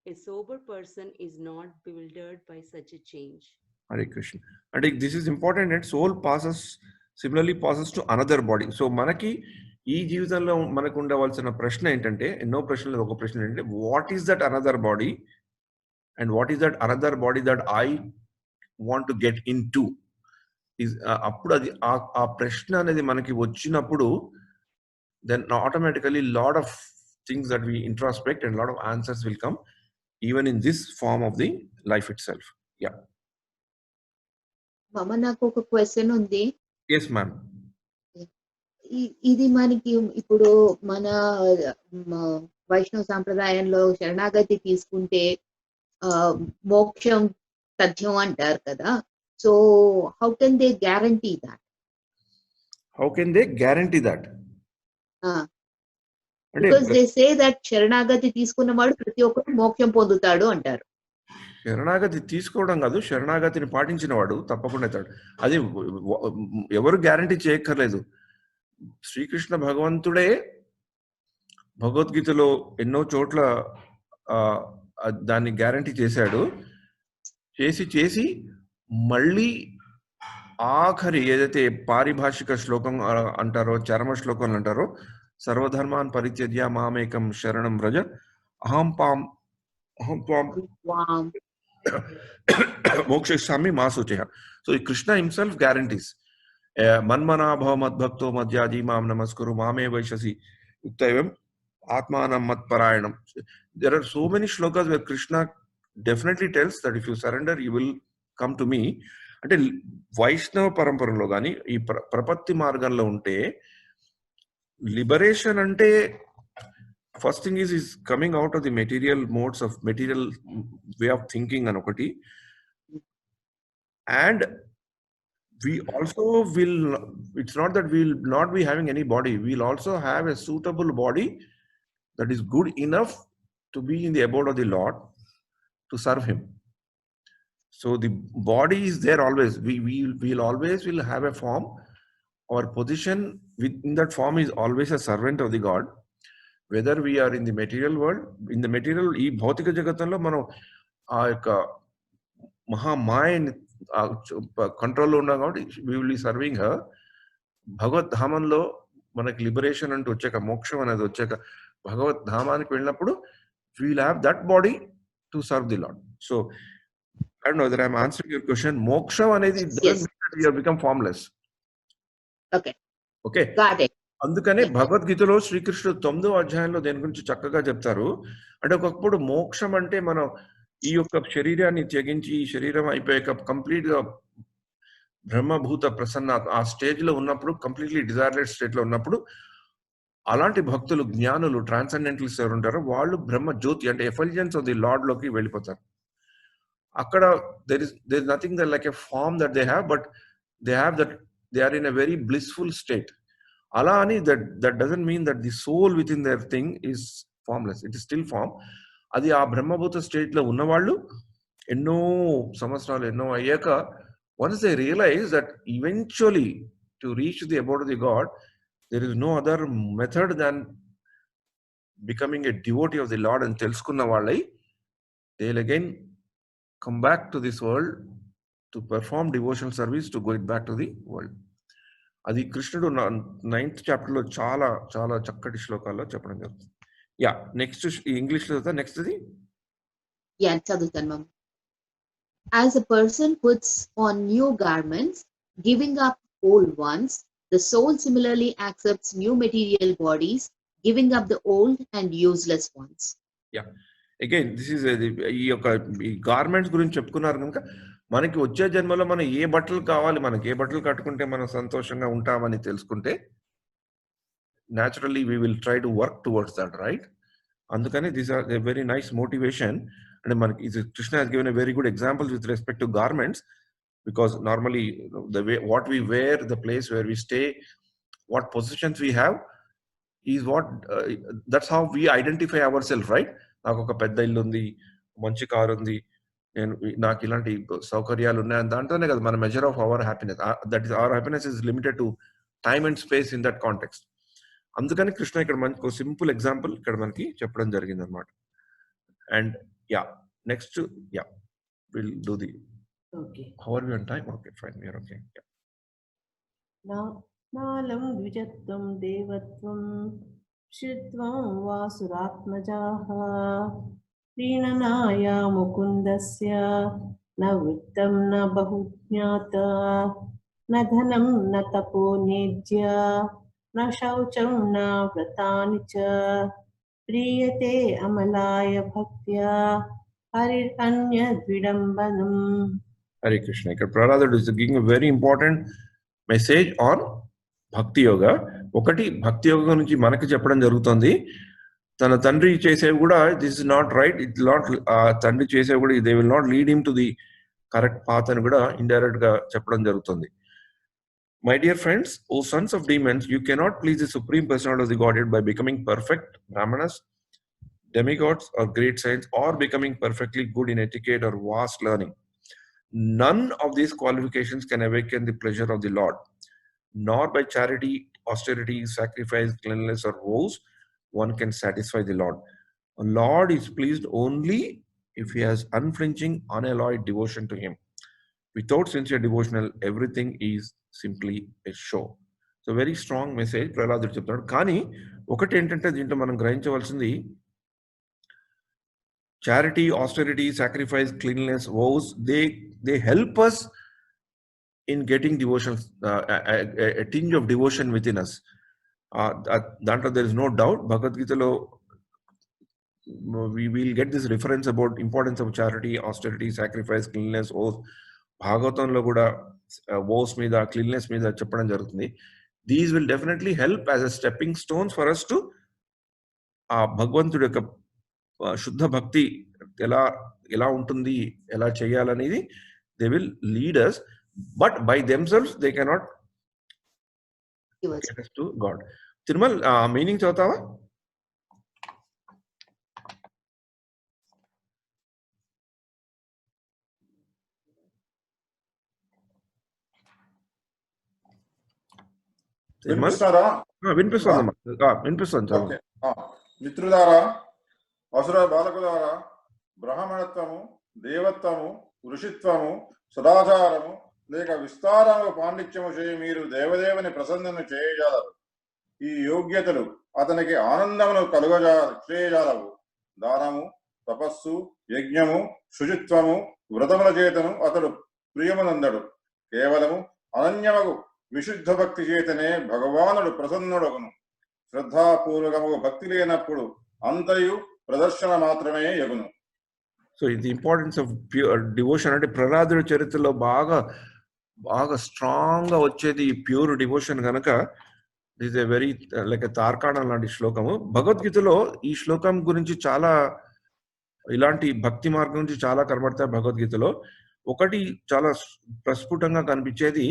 A sober person is not bewildered by such a change. Hare Krishna. And this is important that soul similarly passes to another body. So మనకి ఈ జీవితంలో మనకు ఉండవలసిన ప్రశ్న ఏంటంటే, ఎన్నో ప్రశ్నలు ఒక ప్రశ్న ఏంటంటే, what is that another body and what is that another body that I want to get in to. అప్పుడు అది ఆ ప్రశ్న అనేది మనకి వచ్చినప్పుడు then automatically lot of things that we introspect and lot of answers will come even in this form of the life itself. Yeah ma'am నాకు ఒక క్వశ్చన్ ఉంది. Yes ma'am. ఇది మనకి ఇప్పుడు మన వైష్ణవ సాంప్రదాయంలో శరణాగతి తీసుకుంటే మోక్షం తథ్యం అంటారు కదా. So how can they guarantee that? How can they guarantee that? అంటే బికాస్ దే సే దట్ శరణాగతి తీసుకున్నవాడు ప్రతి ఒక్కరు మోక్షం పొందుతాడు అంటారు. శరణాగతి తీసుకోవడం కాదు, శరణాగతిని పాటించిన వాడు తప్పకుండా అవుతాడు. అది ఎవరు గ్యారంటీ చేయక్కర్లేదు. శ్రీకృష్ణ భగవంతుడే భగవద్గీతలో ఎన్నో చోట్ల దాన్ని గ్యారంటీ చేశాడు. చేసి మళ్ళీ ఆఖరి ఏదైతే పారిభాషిక శ్లోకం అంటారో, చరమ శ్లోకం అంటారో, సర్వధర్మాన్ పరిత్యజ్య మామేకం శరణం వ్రజ అహం త్వాం మోక్షయిష్యామి మా శుచయ. సో ఈ కృష్ణ హిమ్సెల్ఫ్ గ్యారంటీస్ మన్మనాభవ మద్భక్తో మధ్యాజీ మాం నమస్కురు మామే వైశసి యుక్తైవం ఆత్మానం మత్పరాయణం. There are so many shlokas where Krishna definitely tells that if you surrender, you will come to me. అంటే వైష్ణవ పరంపరలో కానీ ఈ ప్రపత్తి మార్గంలో ఉంటే లిబరేషన్ అంటే first thing is coming out of the material modes of material way of thinking అని ఒకటి. And we also will, it's not that we will not be having any body, we will also have a suitable body that is good enough to be in the abode of the Lord to serve him. So the body is there always. We'll always will have a form. Our position within that form is always a servant of the God. Whether we are in the material world, in the material ఈ భౌతిక జగత్తులో మనం ఆ యొక్క మహామాయని కంట్రోల్లో ఉన్నాం కాబట్టి we will be serving her. భగవద్ధామంలో మనకి లిబరేషన్ అంటూ వచ్చాక, మోక్షం అనేది వచ్చాక, భగవద్ధామానికి వెళ్ళినప్పుడు we will have that body to serve the Lord. So I don't know whether I'm answering your question. Moksha అనేది doesn't mean that we have become formless. Okay. Got it. అందుకనే భగవద్గీతలో శ్రీకృష్ణుడు 9వ అధ్యాయంలో దేని గురించి చక్కగా చెప్తారు అంటే, ఒకప్పుడు మోక్షం అంటే మనం ఈ యొక్క శరీరాన్ని త్యజించి, ఈ శరీరం అయిపోయాక కంప్లీట్ గా బ్రహ్మభూత ప్రసన్న ఆ స్టేజ్ లో ఉన్నప్పుడు, కంప్లీట్లీ డిజైర్లెస్ స్టేట్ లో ఉన్నప్పుడు, అలాంటి భక్తులు, జ్ఞానులు, ట్రాన్సెండెంటలిస్ట్ ఎవరు ఉంటారో వాళ్ళు బ్రహ్మ జ్యోతి అంటే ఎఫల్జెన్స్ ఆఫ్ ది లార్డ్ లోకి వెళ్ళిపోతారు. అక్కడ there is nothing that like a form that they have, but they have that they are in a very blissful state. Ala ani that doesn't mean that the soul within their thing is formless. It is still form. అది ఆ బ్రహ్మభూత స్టేట్ లో ఉన్నవాళ్ళు ఎన్నో సంవత్సరాలు ఎన్నో అయ్యాక once they realize that eventually to reach the abode of the God, there is no other method than becoming a devotee of the Lord and తెలుసుకున్న వాళ్ళై they'll again come back to this world to perform devotional service to go it back to the world. అది కృష్ణుడు 9th chapter లో చాలా చాలా చక్కటి శ్లోకాల్లో చెప్పడం జరుగుతుంది. యా నెక్స్ట్ ఇంగ్లీష్ లో నెక్స్ట్ అది చదువుతాను ma'am. As a person puts on new garments, giving up old ones, the soul similarly accepts new material bodies, giving up the old and useless ones. Yeah. Again, this is ఈ యొక్క గార్మెంట్స్ గురించి చెప్పుకున్నారు కనుక మనకి వచ్చే జన్మలో మనం ఏ బట్టలు కావాలి, మనకి ఏ బట్టలు కట్టుకుంటే మనం సంతోషంగా ఉంటామని తెలుసుకుంటే naturally we will try to work towards that, right? అందుకని these are a very nice motivation. And మనకి Krishna has given a very good example with respect to garments, because normally the way what we wear, the place where we stay, what positions we have is what that's how we identify ourselves, right? నాకు ఒక పెద్ద ఇల్లు ఉంది, మంచి కారు ఉంది, నేను నాకు ఇలాంటి సౌకర్యాలు ఉన్నాయి, దాంట్లోనే కదా మన measure of our happiness. That is our happiness is limited to time and space in that context. అందుకని కృష్ణ ఇక్కడ మనకి సింపుల్ ఎగ్జాంపుల్ ఇక్కడ మనకి చెప్పడం జరిగింది అనమాట. And yeah next yeah will do the how are we on time? Okay fine, we are okay. నాలం ద్విజత్వం దేవత్వం శ్రుత్వం వాసురాత్మజాః ప్రీణనాయ ముకుందస్య న వృత్తం న బహుజ్ఞాత న ధనం న తపో నేజ్య న శౌచం న వ్రతాని చ ప్రీయతే అమలాయ భక్త్యా హరిరన్యద్విడంబనం. Hare Krishna. ఇక్కడ ప్రహ్లాదుడు is giving a very important message on భక్తి యోగ. ఒకటి భక్తి యోగ నుంచి మనకి చెప్పడం జరుగుతుంది. తన తండ్రి చేసేవి కూడా this is not right, it not, తండ్రి చేసేవి కూడా they will not lead him to the correct path అని కూడా ఇండైరెక్ట్ గా చెప్పడం జరుగుతుంది. My dear friends, O sons of demons, you cannot please the Supreme Personality of the Godhead by becoming perfect Brahmanas, demigods, or great saints, or becoming perfectly good in etiquette or vast learning. None of these qualifications can awaken the pleasure of the Lord, nor by charity, austerity, sacrifice, cleanliness, or vows one can satisfy the Lord. A Lord is pleased only if he has unflinching, unalloyed devotion to him. Without sincere devotional, everything is simply a show. So very strong message ప్రహ్లాదుడు చెప్తాడు. కానీ ఒకటి ఏంటంటే దీంట్లో మనం గ్రహించవలసింది, charity, austerity, sacrifice, cleanliness, vows, they help us in getting devotion, a tinge of devotion within us. That there is no doubt. Bhagavad Gita lo we will get this reference about importance of charity, austerity, sacrifice, cleanliness, oath. భాగవతంలో కూడా vows మీద, cleanliness మీద చెప్పడం జరుగుతుంది. These will definitely help as a stepping stones for us to భగవంతుడి యొక్క శుద్ధ భక్తి ఎలా ఉంటుంది, ఎలా చేయాలనేది they will lead us, but by themselves they cannot get us to God. Thirumal, meaning చదువుతావా? వినిపిస్తుంది. మిత్రులారా, అసుర బాలకులారా, బ్రాహ్మణత్వము, దేవత్వము, ఋషిత్వము, సదాచారము లేక విస్తారము పాండిత్యము చేయి మీరు దేవదేవుని ప్రసన్నను చేయజాలరు. ఈ యోగ్యతలు అతనికి ఆనందమును చేయజాలవు. దానము, తపస్సు, యజ్ఞము, శుచిత్వము, వ్రతముల చేతను అతడు ప్రియమునందడు. కేవలము అనన్యమగు విశుద్ధ భక్తి చేతనే భగవానుడు ప్రసన్నుడగును. శ్రద్ధాపూర్వకము భక్తి లేనప్పుడు అంతయు ప్రదర్శన మాత్రమే యగును. సో ఇది ఇంపార్టెన్స్ ఆఫ్ ప్యూర్ డివోషన్ అంటే ప్రహ్లాదుడి చరిత్రలో బాగా స్ట్రాంగ్ గా వచ్చేది ప్యూర్ డివోషన్ కనుక దిస్ ఎ వెరీ లైక్ తార్కాణం లాంటి శ్లోకము. భగవద్గీతలో ఈ శ్లోకం గురించి చాలా ఇలాంటి భక్తి మార్గం నుంచి చాలా కనబడతాయి భగవద్గీతలో. ఒకటి చాలా ప్రస్ఫుటంగా కనిపించేది,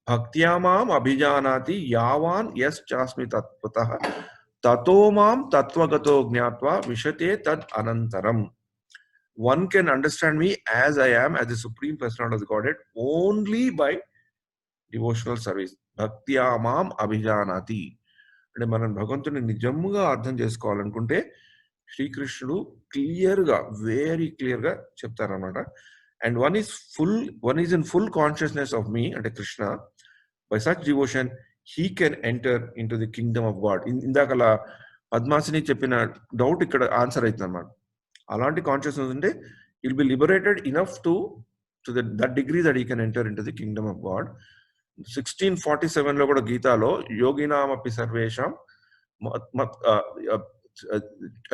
భక్త్యామాం అభిజానాతి యావాన్ యస్ చాస్మి తత్వతః తతో మాం తత్వగతో జ్ఞాత్వా విశతే తద్ అనంతరం. One can understand me as I am, as the Supreme Personality of the Godhead, only by devotional service. Bhaktyamam abhijanati. అంటే మనం భగవంతుని నిజంగా అర్థం చేసుకోవాలనుకుంటే శ్రీకృష్ణుడు క్లియర్గా, వెరీ క్లియర్గా చెప్తారన్నమాట. And one is in full consciousness of me, అంటే Krishna. By such devotion he can enter in to the kingdom of God. ఇందాకలా పద్మాసిని చెప్పిన డౌట్ ఇక్కడ ఆన్సర్ అవుతుంది అన్నమాట. అలాంటి కాన్షియస్నెస్ ఉంటే will be liberated enough to that degree that he can enter in to the kingdom of God. 1647 లో కూడా గీతాలో యోగినామపి సర్వేషాం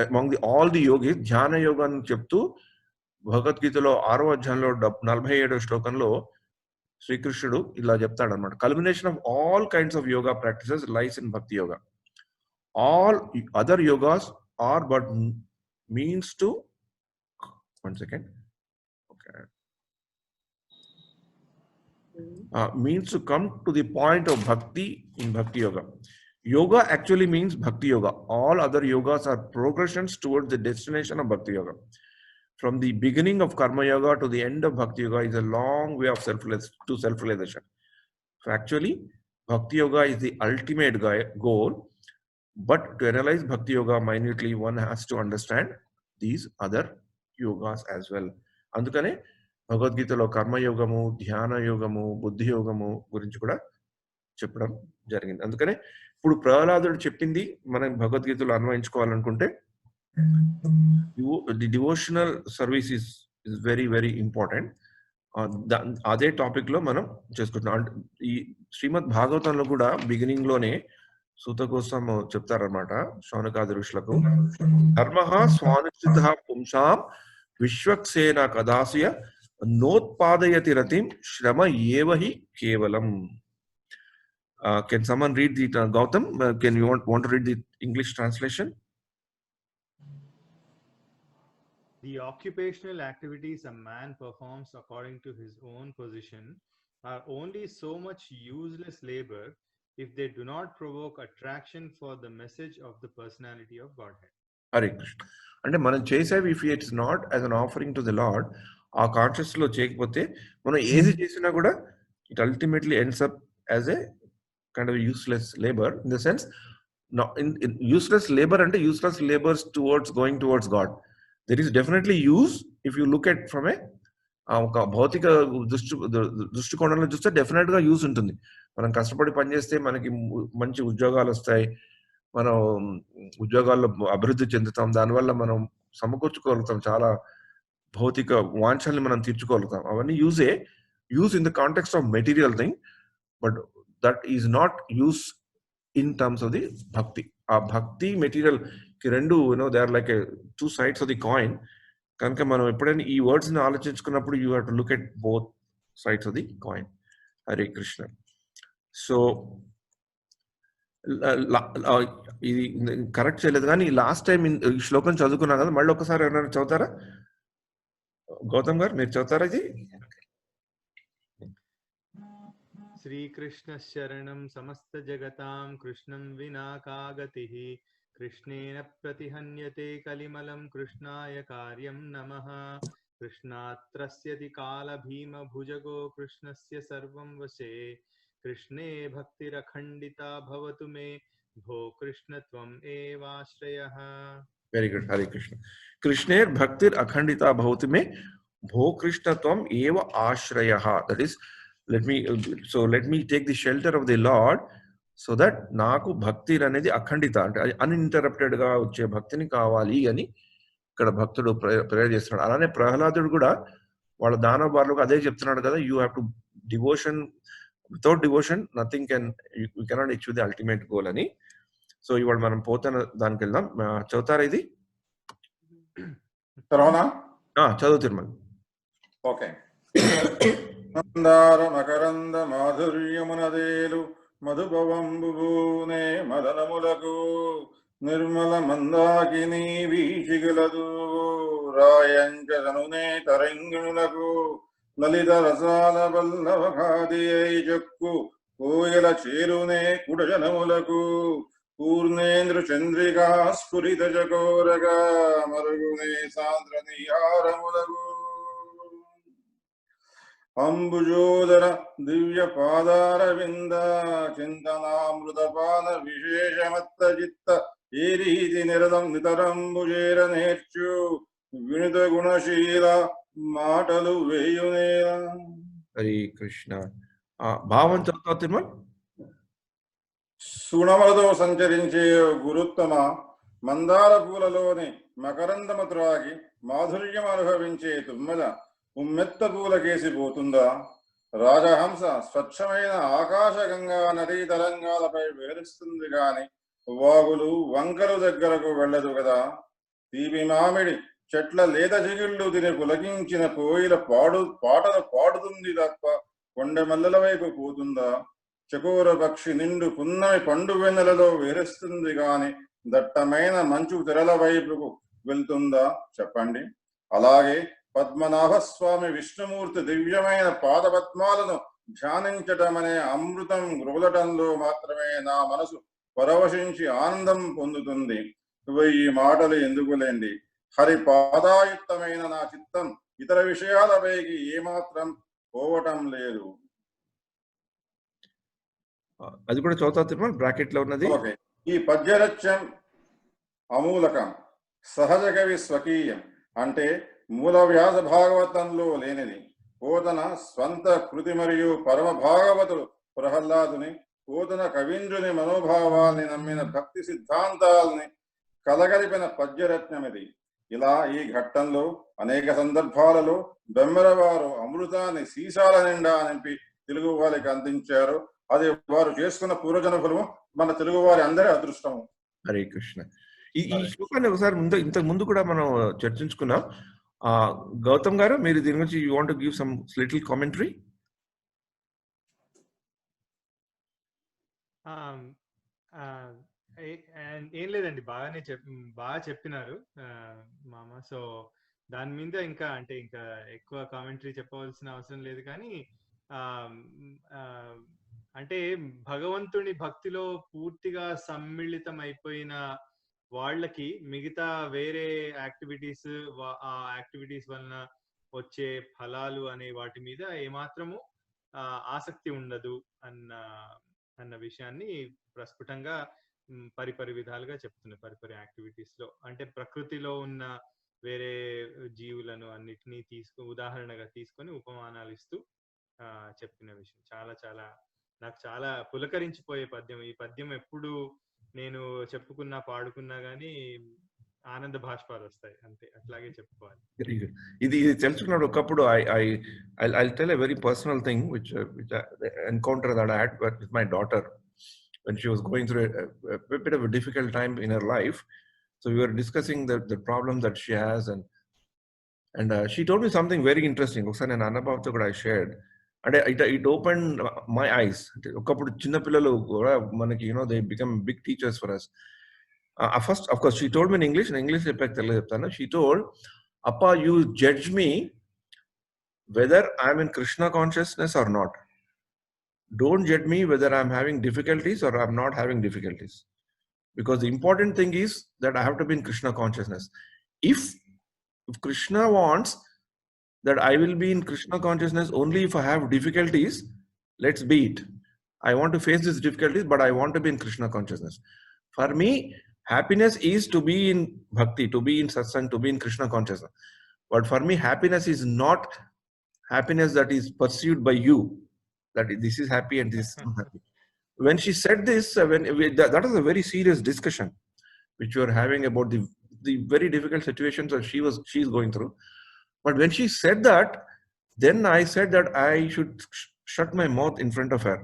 అమాంగ్ ఆల్ ది యోగి ధ్యాన యోగాన్ని చెప్తూ భగవద్గీతలో 6వ అధ్యాయంలో 47వ శ్లోకంలో శ్రీకృష్ణుడు ఇలా చెప్తాడు అనమాట. Culmination of all kinds of yoga practices lies in bhakti yoga. All other yogas are but means to means to come to the point of bhakti in bhakti yoga. Yoga actually means bhakti yoga. All other yogas are progressions towards the destination of bhakti yoga. From the beginning of karma yoga to the end of bhakti yoga is a long way of self-realization. So actually bhakti yoga is the ultimate goal. But to analyze bhakti yoga minutely, one has to understand these other yogas as well. అందుకనే భగవద్గీతలో కర్మయోగము, ధ్యాన యోగము, బుద్ధి యోగము గురించి కూడా చెప్పడం జరిగింది. అందుకనే ఇప్పుడు ప్రహ్లాదుడు చెప్పింది మనం భగవద్గీతలో అన్వయించుకోవాలనుకుంటే the devotional service is very very important. అదే టాపిక్ లో మనం చేసుకుంటున్నాం. ఈ శ్రీమద్ భాగవతంలో కూడా బిగినింగ్ లోనే సూత కోసం చెప్తారనమాట శౌనకాది ఋషులకు, ధర్మ స్వానుష్ఠిత పుంసాం విశ్వక్సేన కదాసుయ నోత్పాదయతి రతిం శ్రమ ఏవ హి కేవలం. Can someone read the Gautam? Can you want to read the English translation? The occupational activities a man performs according to his own position are only so much useless labor if they do not provoke attraction for the message of the personality of Godhead. Hare Krishna. అంటే మనం చేసేవి if it's not as an offering to the Lord, ఆ కాన్షియస్ లో చేయకపోతే మనం ఏది చేసినా కూడా it ultimately ends up as a kind of useless labour. In the sense useless labour అంటే useless labours towards going towards God. There is definitely use if you look at from a ఒక భౌతిక దృష్టికోణంలో చూస్తే డెఫినెట్ గా యూజ్ ఉంటుంది. మనం కష్టపడి పనిచేస్తే మనకి మంచి ఉద్యోగాలు వస్తాయి, మనం ఉద్యోగాల్లో అభివృద్ధి చెందుతాం, దానివల్ల మనం సమకూర్చుకోగలుగుతాం, చాలా భౌతిక వాంఛల్ని మనం తీర్చుకోగలుగుతాం. అవన్నీ use in the context of material thing, but that is not use in terms of the bhakti. ఆ భక్తి మెటీరియల్ కి రెండు they are like two sides of the coin. కనుక మనం ఎప్పుడైనా ఈ వర్డ్స్ ని ఆలోచించుకున్నప్పుడు you have to look at both sides of the coin. Hare Krishna. So ఇది కరెక్ట్ చేయలేదు కానీ లాస్ట్ టైం ఈ శ్లోకం చదువుకున్నాం కదా, మళ్ళీ ఒకసారి ఎవరైనా చదువుతారా? గౌతమ్ గారు మీరు చదువుతారా ఇది? శ్రీకృష్ణ శరణం సమస్త జగతాం కృష్ణం వినా కాగతిః కృష్ణేన ప్రతిహన్యతే కలిమలం కృష్ణాయ కార్యం నమః కృష్ణాత్రస్యతి కాల భీమ భుజగో కృష్ణస్య సర్వం వశే కృష్ణే భక్తిరఖండితా భవతు మే భో కృష్ణ త్వం ఏవాశ్రయః. Very good. హరే కృష్ణ. కృష్ణేర్ భక్తిర్ అఖండితా భవతు మే భో కృష్ణ త్వం ఏవ ఆశ్రయః. That is let me take the shelter of the Lord so that నాకు భక్తి అనేది అఖండిత అంటే అన్ఇంటరప్టెడ్ గా వచ్చే భక్తిని కావాలి అని ఇక్కడ భక్తుడు ప్రేయర్ చేస్తున్నాడు. అలానే ప్రహ్లాదుడు కూడా వాళ్ళ దానవారులకు అదే చెప్తున్నాడు కదా, you have to devotion, without devotion nothing you cannot achieve the ultimate goal అని. సో ఇవాళ మనం పోతున్న దానికి వెళ్దాం. చదువుతారా ఇది? చదువు తిరుమల. ఓకే. మందార మకరంద మాధుర్యమునదేలు మధుభవంబునే మదనములకు నిర్మల మందాకిని వీచిగలదు రాయంచనునే తరంగిణులకు లలిత రసాల వల్లభ ఖాది అయి చెక్కు కోయల చేరునే కుడజనములకు పూర్ణేంద్ర చంద్రికా స్ఫురిత చకోరగా మరుగునే సాంద్ర నిహారములకు అంబుజోదర దివ్య పాదార వింద చింతనామృతపాన విశేషమత్త చిత్త ఏ రీతి నితరంబుజేర నేర్చు వినుత గుణశీల మాటలు వేయునేలా. హరే కృష్ణ. భావం చదువుతా తిరుమల. సుణమలతో సంచరించే గురుత్తమ మందార పూలలోని మకరందము త్రాగి మాధుర్యం అనుభవించే తుమ్మల ఉమ్మెత్త పూలకేసిపోతుందా? రాజహంస స్వచ్ఛమైన ఆకాశగంగా నదీ తరంగాలపై విహరిస్తుంది గాని వాగులు వంకలు దగ్గరకు వెళ్ళదు కదా. తీపి మామిడి చెట్ల లేత జిగిళ్ళు తిని పులకించిన కోయిల పాటలు పాడుతుంది తప్ప కొండమల్లల వైపు పోతుందా? చకోర పక్షి నిండు పున్నమి పండు వెన్నెలలో విహరిస్తుంది గాని దట్టమైన మంచు తెరల వైపుకు వెళ్తుందా చెప్పండి. అలాగే పద్మనాభస్వామి విష్ణుమూర్తి దివ్యమైన పాదపద్మాలను ధ్యానించటం అనే అమృతం గ్రోలటంలో మాత్రమే నా మనసు పరవశించి ఆనందం పొందుతుంది. ఈ మాటలు ఎందుకులేండి, హరి పాదాయుక్తమైన నా చిత్తం ఇతర విషయాలపైకి ఏమాత్రం పోవటం లేదు. అది కూడా చదువుతా తిరుమల, బ్రాకెట్ లో ఉన్నది. ఓకే. ఈ పద్యరత్యం అమూలకం, సహజ కవి స్వకీయం అంటే మూల వ్యాస భాగవతంలో లేనిది. పోతన స్వంత కృతి మరియు పరమ భాగవతుడు ప్రహ్లాదుని, పోతన కవీంద్రుని మనోభావాల్ని నమ్మిన భక్తి సిద్ధాంతాల్ని కలగలిపిన పద్యరత్నం ఇది. ఇలా ఈ ఘట్టంలో అనేక సందర్భాలలో బెమ్మరవారు అమృతాన్ని సీసాల నిండా నింపి తెలుగు వారికి అందించారు. అది వారు చేసుకున్న పూర్వజన ఫలము, మన తెలుగు వారి అందరి అదృష్టము. హరే కృష్ణ. ఈ శ్లోకాన్ని ఒకసారి ఇంతకు ముందు కూడా మనం చర్చించుకున్నాం. గౌతమ్ గారు, మీరు దీని గురించి you want to give some little commentary? ఏం లేదండి, బాగా చెప్పినారు మామ. సో దాని మీద ఇంకా ఎక్కువ కామెంటరీ చెప్పవలసిన అవసరం లేదు. కానీ అంటే భగవంతుని భక్తిలో పూర్తిగా సమ్మిళితం అయిపోయిన వాళ్ళకి మిగతా వేరే యాక్టివిటీస్, ఆ యాక్టివిటీస్ వలన వచ్చే ఫలాలు అనే వాటి మీద ఏమాత్రము ఆసక్తి ఉండదు అన్న విషయాన్ని ప్రస్ఫుటంగా పరిపరి విధాలుగా చెప్తున్నారు. పరిపరి యాక్టివిటీస్ లో అంటే ప్రకృతిలో ఉన్న వేరే జీవులను అన్నిటినీ ఉదాహరణగా తీసుకొని ఉపమానాలు ఇస్తూ చెప్పిన విషయం చాలా చాలా నాకు చాలా పులకరించిపోయే పద్యం. ఈ పద్యం ఎప్పుడు నేను చెప్పుకున్నా పాడుకున్నా గానీ ఆనంద భాష్పాలు వస్తాయి, అంతే, అట్లాగే చెప్పుకోవాలి. Very good. ఇది తెలుసుకున్నాడు ఒకప్పుడు. I'll tell a very personal thing which encounter that I had with my daughter when she was going through a bit of a difficult time in her life. So we were discussing the problem that she has, and she told me something very interesting. ఒకసారి నేను అన్నబాబుతో కూడా I shared, and it opened my eyes. ఒకప్పుడు చిన్న పిల్లలు కూడా మనకి they become big teachers for us. First, of course, she told me in English. In English, she told, "Appa, you judge me whether I'm in Krishna consciousness or not. Don't judge me whether I'm having difficulties or I'm not having difficulties. Because the important thing is that I have to be in Krishna consciousness. If Krishna wants that I will be in Krishna consciousness only if I have difficulties, let's be it. I want to face these difficulties, but I want to be in Krishna consciousness. For me, happiness is to be in bhakti, to be in satsang, to be in Krishna consciousness. But for me, happiness is not happiness that is pursued by you, that this is happy and this is not happy." When she said this, that was a very serious discussion which we were having about the very difficult situations that she's going through. But when she said that, then I said that I should shut my mouth in front of her.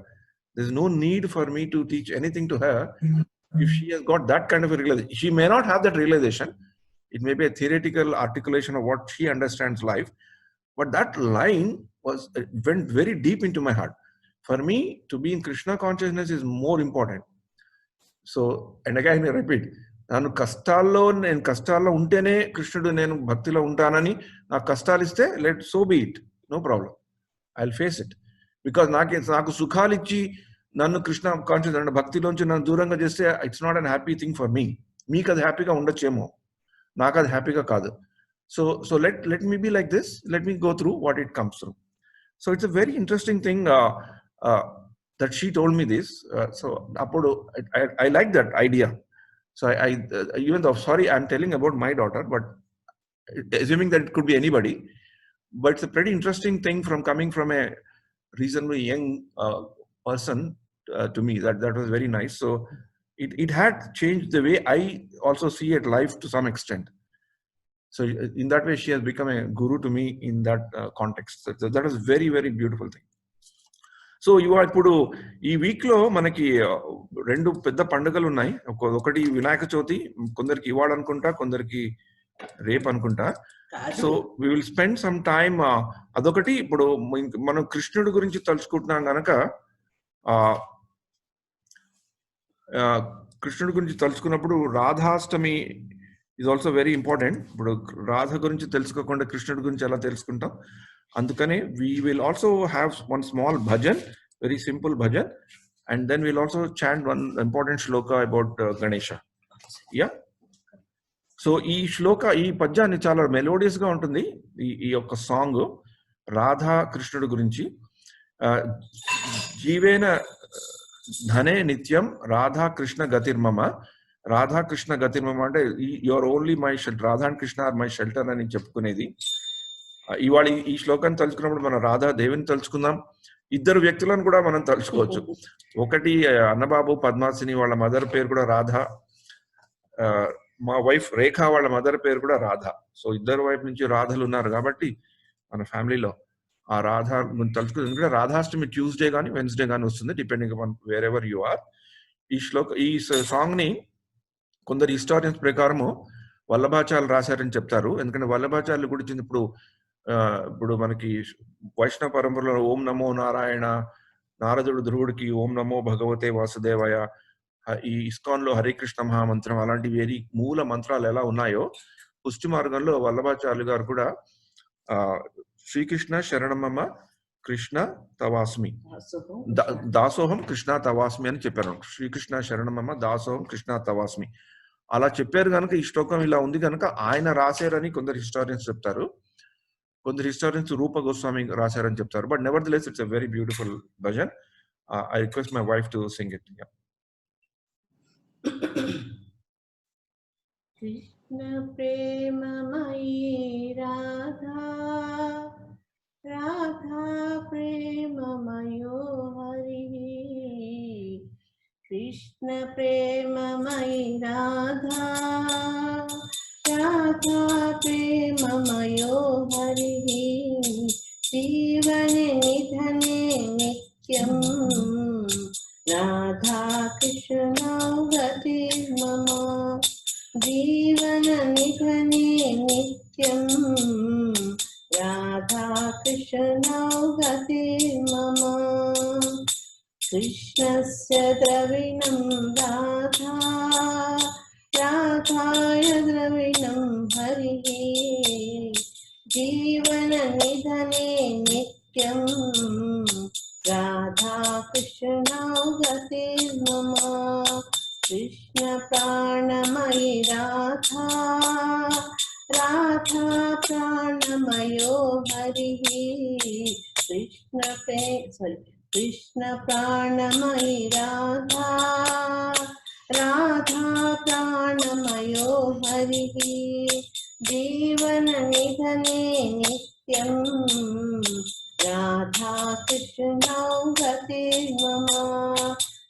There's no need for me to teach anything to her. If she has got that kind of a realization, she may not have that realization. It may be a theoretical articulation of what she understands life, but that line went very deep into my heart. For me, to be in Krishna consciousness is more important. So, and again I repeat, నేను కష్టాల్లో ఉంటేనే కృష్ణుడు నేను భక్తిలో ఉంటానని, నాకు కష్టాలు ఇస్తే let so be it, no problem, I will face it. Because నాకు సుఖాలు ఇచ్చి నన్ను కృష్ణ కాన్షియస్ అంటే భక్తిలోంచి నన్ను దూరంగా చేస్తే it's not an happy thing for me. మీకు అది హ్యాపీగా ఉండొచ్చేమో, నాకు అది హ్యాపీగా కాదు. So let me be like this, let me go through what it comes through. So it's a very interesting thing that she told me this. So appudu I like that idea. So I even though, sorry, I'm telling about my daughter, but assuming that it could be anybody, but it's a pretty interesting thing coming from a reasonably young person to me. That was very nice. So it had changed the way I also see at life to some extent. So in that way she has become a guru to me in that context. So that was very, very beautiful thing. So ఇప్పుడు ఈ వీక్ లో మనకి 2 పెద్ద పండుగలు ఉన్నాయి. ఒకటి వినాయక చవితి, కొందరికి ఇవాళ అనుకుంటా, కొందరికి రేపు అనుకుంటా. So we will spend some time. అదొకటి. ఇప్పుడు మనం కృష్ణుడి గురించి తలుచుకుంటున్నాం గనక కృష్ణుడి గురించి తలుచుకున్నప్పుడు Radhashtami is also very important. ఇప్పుడు రాధ గురించి తెలుసుకోకుండా కృష్ణుడి గురించి ఎలా తెలుసుకుంటాం? అందుకనే we will also have one small bhajan, very simple bhajan, and then we'll also chant one important shloka about Ganesha. Yeah. So ఈ శ్లోక, ఈ పద్యాన్ని చాలా మెలోడియస్ గా ఉంటుంది. ఈ యొక్క సాంగ్ రాధా కృష్ణుడి గురించి. జీవేన ధనే నిత్యం రాధా కృష్ణ గతిర్మమ. రాధా కృష్ణ గతిర్మమ అంటే your only my shelter, Radha and Krishna are my shelter అని చెప్పుకునేది. ఇవాళ ఈ శ్లోకాన్ని తలుచుకున్నప్పుడు మనం రాధా దేవిని తలుచుకుందాం. 2 వ్యక్తులను కూడా మనం తలుచుకోవచ్చు. ఒకటి అన్నబాబు పద్మాసిని, వాళ్ళ మదర్ పేరు కూడా రాధా. మా వైఫ్ రేఖ, వాళ్ళ మదర్ పేరు కూడా రాధా. సో 2 వైపు నుంచి రాధలు ఉన్నారు కాబట్టి మన ఫ్యామిలీలో ఆ రాధా తలుచుకుంది. ఎందుకంటే రాధాష్టమి ట్యూస్డే కానీ వెన్స్డే కానీ వస్తుంది, depending upon wherever you are. ఈ సాంగ్ ని కొందరు హిస్టారియన్స్ ప్రకారము వల్లభాచార్యులు రాశారని చెప్తారు. ఎందుకంటే వల్లభాచార్యులు గురించి ఇప్పుడు మనకి వైష్ణవ పరంపరలో ఓం నమో నారాయణ, నారదుడు ధ్రువుడికి ఓం నమో భగవతే వాసుదేవాయ, ఈ ఇస్కాన్ లో హరే కృష్ణ మహామంత్రం, అలాంటి వేరే మూల మంత్రాలు ఎలా ఉన్నాయో పుష్టి మార్గంలో వల్లభాచార్యులు గారు కూడా శ్రీకృష్ణ శరణమమ్మ కృష్ణ తవాస్మి, దాసోహం కృష్ణ తవాస్మి అని చెప్పారు. శ్రీకృష్ణ శరణమమ్మ దాసోహం కృష్ణ తవాస్మి అలా చెప్పారు కనుక ఈ శ్లోకం ఇలా ఉంది కనుక ఆయన రాశారని కొందరు హిస్టారియన్స్ చెప్తారు. కొందరు హిస్టారియన్స్ రూప గోస్వామి రాశారని చెప్తారు. But nevertheless it's a very beautiful bhajan. I request my wife to sing it. Krishna ప్రేమమయీ రాధా, రాధా ప్రేమమయో హరి. కృష్ణ ప్రేమమయీ రాధా, రాధా ప్రేమమయో హరి. జీవన నిధనే నిత్యం రాధా కృష్ణౌ గతి మమ. జీవన నిధనే నిత్యం రాధా కృష్ణౌ గతి మమ. కృష్ణస్య ద్రవిణం రాధా, రాధాయ ద్రవిణం హరి. జీవన నిధనే నిత్యం రాధా కృష్ణౌ గతి మమ. కృష్ణ ప్రాణమయీ రాధా, రాధా ప్రాణమయో హరి. కృష్ణ ప్రాణమయీ రాధా, రాధా ప్రాణమయో హరి. జీవన నిధనే నిత్యం రాధా కృష్ణౌ గతి మమ.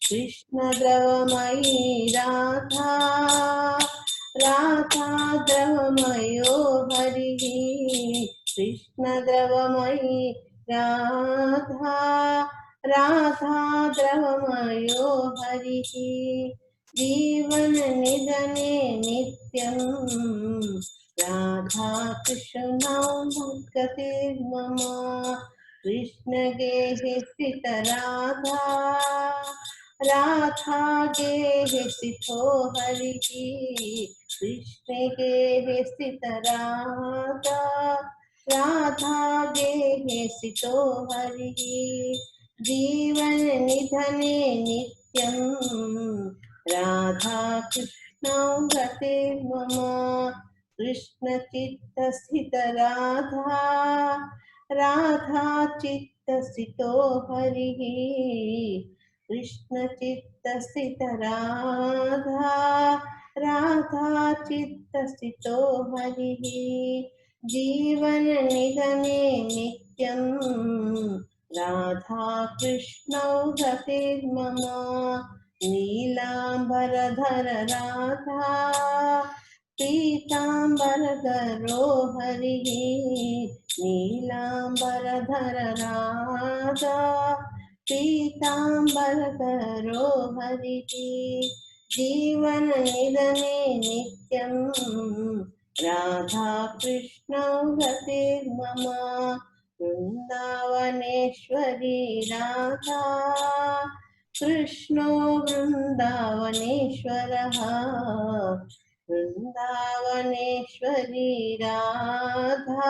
కృష్ణ ద్రవమయీ రాధా, రాధా ద్రవమయో హరి. కృష్ణ ద్రవమయీ రాధా, రాధా ద్రవమయో హరి. జీవన నిధనే నిత్యం రాధా కృష్ణౌ గతి మమ. కృష్ణ గేహే స్థిత రాధా, రాధా గేహే స్థితో హరి. కృష్ణ గేహే స్థిత రాధా, రాధా గేహే స్థితో హరి. జీవన నిధనే నిత్యం రాధా కృష్ణౌ గతి మమ. కృష్ణ చిత్త స్థిత రాధా, రాధా చిత్త స్థితో హరి. కృష్ణ చిత్త స్థిత రాధా, రాధా చిత్త స్థితో హరి. జీవన నిధనే నిత్యం రాధా కృష్ణౌ గతి మమ. నీలాంబరధర రాధా, పీతాంబరధరో హరి. నీలాంబరధర రాధా, పీతాంబరధరో హరి. జీవన నిధనే నిత్యం రాధా కృష్ణౌ గతి మమ. వృందావనేశ్వరీ రాధా, కృష్ణో వృందావనేశ్వరః. వృందావనేశ్వరీ రాధా,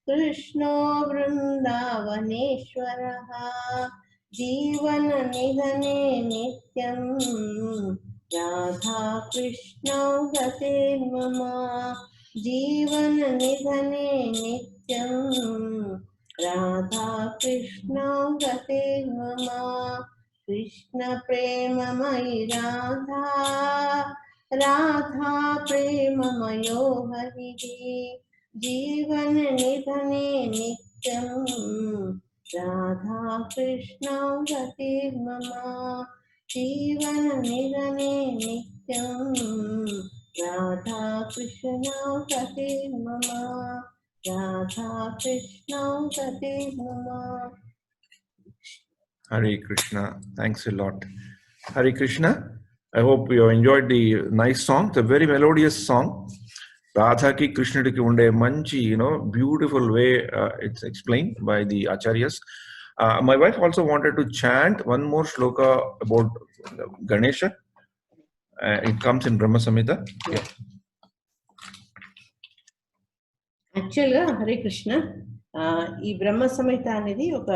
కృష్ణో వృందావనేశ్వరః. జీవన నిధనే నిత్యం రాధా కృష్ణౌ గతి మమ. జీవన నిధనే నిత్యం రాధా కృష్ణౌ గతి మమ. కృష్ణ ప్రేమమయీ రాధా, రాధా ప్రేమమయో హరి. జీవన నిధనే నిత్యం రాధా కృష్ణౌ గతి మమ. జీవన నిధనే నిత్యం రాధా కృష్ణౌ గతి మమ. రాధా కృష్ణౌ గతి మమ. Hare Krishna. Thanks a lot. Hare Krishna. I hope you enjoyed the nice song. It's a very melodious song. రాధాకి కృష్ణుడికి ఉండే మంచి beautiful way it's explained by the acharyas. My wife also wanted to chant one more shloka about Ganesha. It comes in Brahma Samhita. Yeah. యాక్చువల్గా హరే కృష్ణ, ఈ బ్రహ్మ సంహిత అనేది ఒక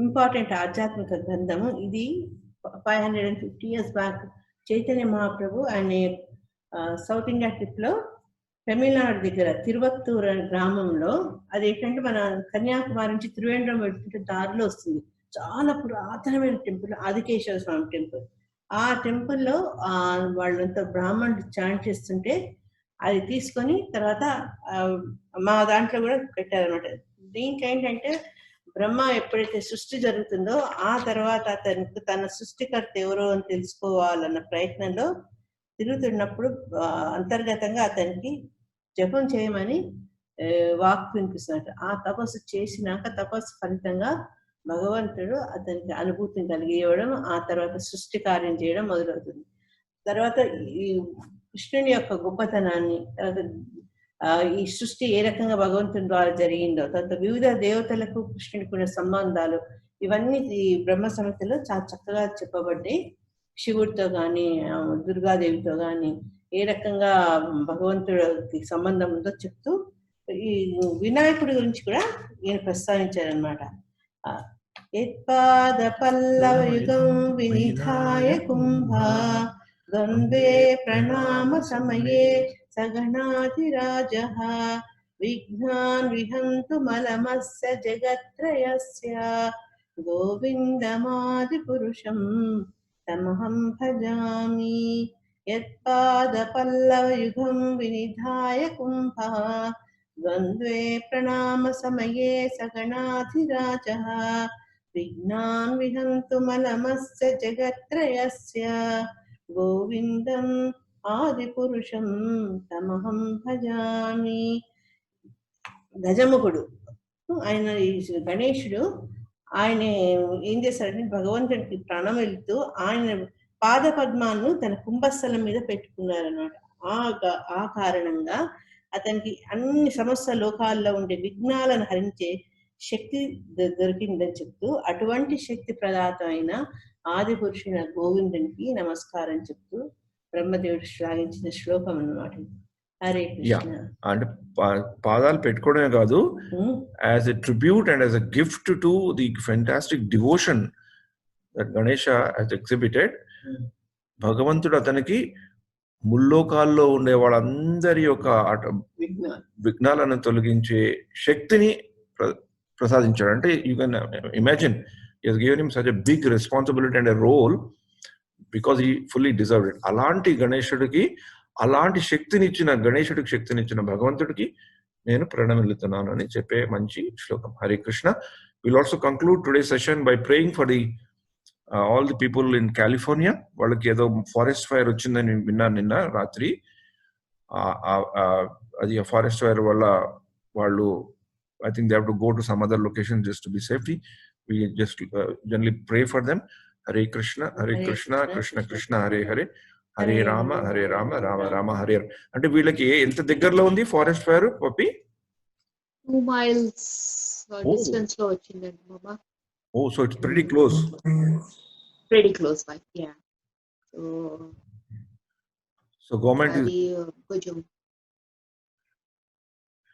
ఇంపార్టెంట్ ఆధ్యాత్మిక గ్రంథము. ఇది 550 years బ్యాక్ చైతన్య మహాప్రభు ఆయన సౌత్ ఇండియా ట్రిప్ లో తమిళనాడు దగ్గర తిరువత్తూరు అనే గ్రామంలో, అది ఏంటంటే మన కన్యాకుమారి నుంచి త్రివేంద్రం వెళ్తుంటే దారిలో వస్తుంది. చాలా పురాతనమైన టెంపుల్, ఆదికేశ్వర స్వామి టెంపుల్. ఆ టెంపుల్లో వాళ్ళంతా బ్రాహ్మణులు చాంట్ చేస్తుంటే అది తీసుకొని తర్వాత మా దాంట్లో కూడా పెట్టారనమాట. దీంట్లో ఏంటంటే బ్రహ్మ ఎప్పుడైతే సృష్టి జరుగుతుందో ఆ తర్వాత అతనికి తన సృష్టికర్త ఎవరో అని తెలుసుకోవాలన్న ప్రయత్నంలో తిరుగుతున్నప్పుడు అంతర్గతంగా అతనికి జపం చేయమని వాక్ వినిపిస్తున్నట్టు. ఆ తపస్సు చేసినాక తపస్సు ఫలితంగా భగవంతుడు అతనికి అనుభూతిని కలిగివ్వడం, ఆ తర్వాత సృష్టి కార్యం చేయడం మొదలవుతుంది. తర్వాత ఈ కృష్ణుని యొక్క గొప్పతనాన్ని, ఈ సృష్టి ఏ రకంగా భగవంతుని ద్వారా జరిగిందో, తర్వాత వివిధ దేవతలకు కృష్ణుడికి ఉన్న సంబంధాలు, ఇవన్నీ ఈ బ్రహ్మ సంహితలో చాలా చక్కగా చెప్పబడ్డాయి. శివుడితో కానీ దుర్గాదేవితో కానీ ఏ రకంగా భగవంతుడికి సంబంధం ఉందో చెప్తూ ఈ వినాయకుడి గురించి కూడా ఈయన ప్రస్తావించారనమాట. యత్పాద పల్లవ యుగం వినిధాయ కుంభ ద్వంద్వే ప్రణామ సమయే సగణాధిరాజః విఘ్నాన్ విహంతు మలమస్య జగత్రయస్య గోవిందమాది పురుషం తమహం భజామి. యత్పాద పల్లవ యుగం వినిధాయ కుంభ ద్వంద్వే ప్రణామ సమయే సగణాధిరాజః విఘ్నాన్ విహంతు మలమస్య జగత్రయస్య గోవిందం ఆది పురుషం తమహం భజామి. గజముఖుడు ఆయన, గణేశుడు ఆయన ఏం చేశాడంటే భగవంతుడికి ప్రాణం వెళ్తూ ఆయన పాద పద్మాలను తన కుంభస్థలం మీద పెట్టుకున్నారనమాట. ఆ కారణంగా అతనికి అన్ని సమస్త లోకాల్లో ఉండే విఘ్నాలను హరించే శక్తి దొరికిందని చెప్తూ అటువంటి శక్తి ప్రదాత అయిన ఆది పురుషున గోవిందునికి నమస్కారం చెప్తూ బ్రహ్మదేవుడు శ్లాఘించిన శ్లోకం అన్నమాట. హరే కృష్ణ. అంటే పాదాలు పెట్టుకోవడమే కాదు, as a tribute and as a gift to the fantastic devotion that Ganesha has exhibited, భగవంతుడు అతనికి ముల్లోకాల్లో ఉండే వాళ్ళందరి యొక్క విఘ్నాలను తొలగించే శక్తిని ప్రసాదించాడు. అంటే you can imagine he has given him such a big responsibility and a role because he fully deserved it. అలాంటి గణేశుడికి, అలాంటి శక్తినిచ్చిన గణేశుడికి శక్తినిచ్చిన భగవంతుడికి నేను ప్రణమిల్లుతున్నాను అని చెప్పే మంచి శ్లోకం. Hare Krishna. Will also conclude today session by praying for the all the people in California. వాళ్ళకి ఏదో ఫారెస్ట్ ఫైర్ వచ్చిందని విన్నాను నిన్న రాత్రి. అది ఫారెస్ట్ ఫైర్ వల్ల వాళ్ళు I think they have to go to some other location just to be safety. We just generally pray for them. Hare Krishna, Hare Krishna, Krishna Krishna, Hare Hare, Hare Rama, Hare Rama, Rama Rama, Hare Hare. అంటే వీళ్ళకి ఎంత దగ్గరలో ఉంది ఫారెస్ట్ ఫైర్ పప్పి? 2 miles distance లో వచ్చిందండి మామ. Oh, so it's pretty close. Pretty close by, yeah. So government కొంచెం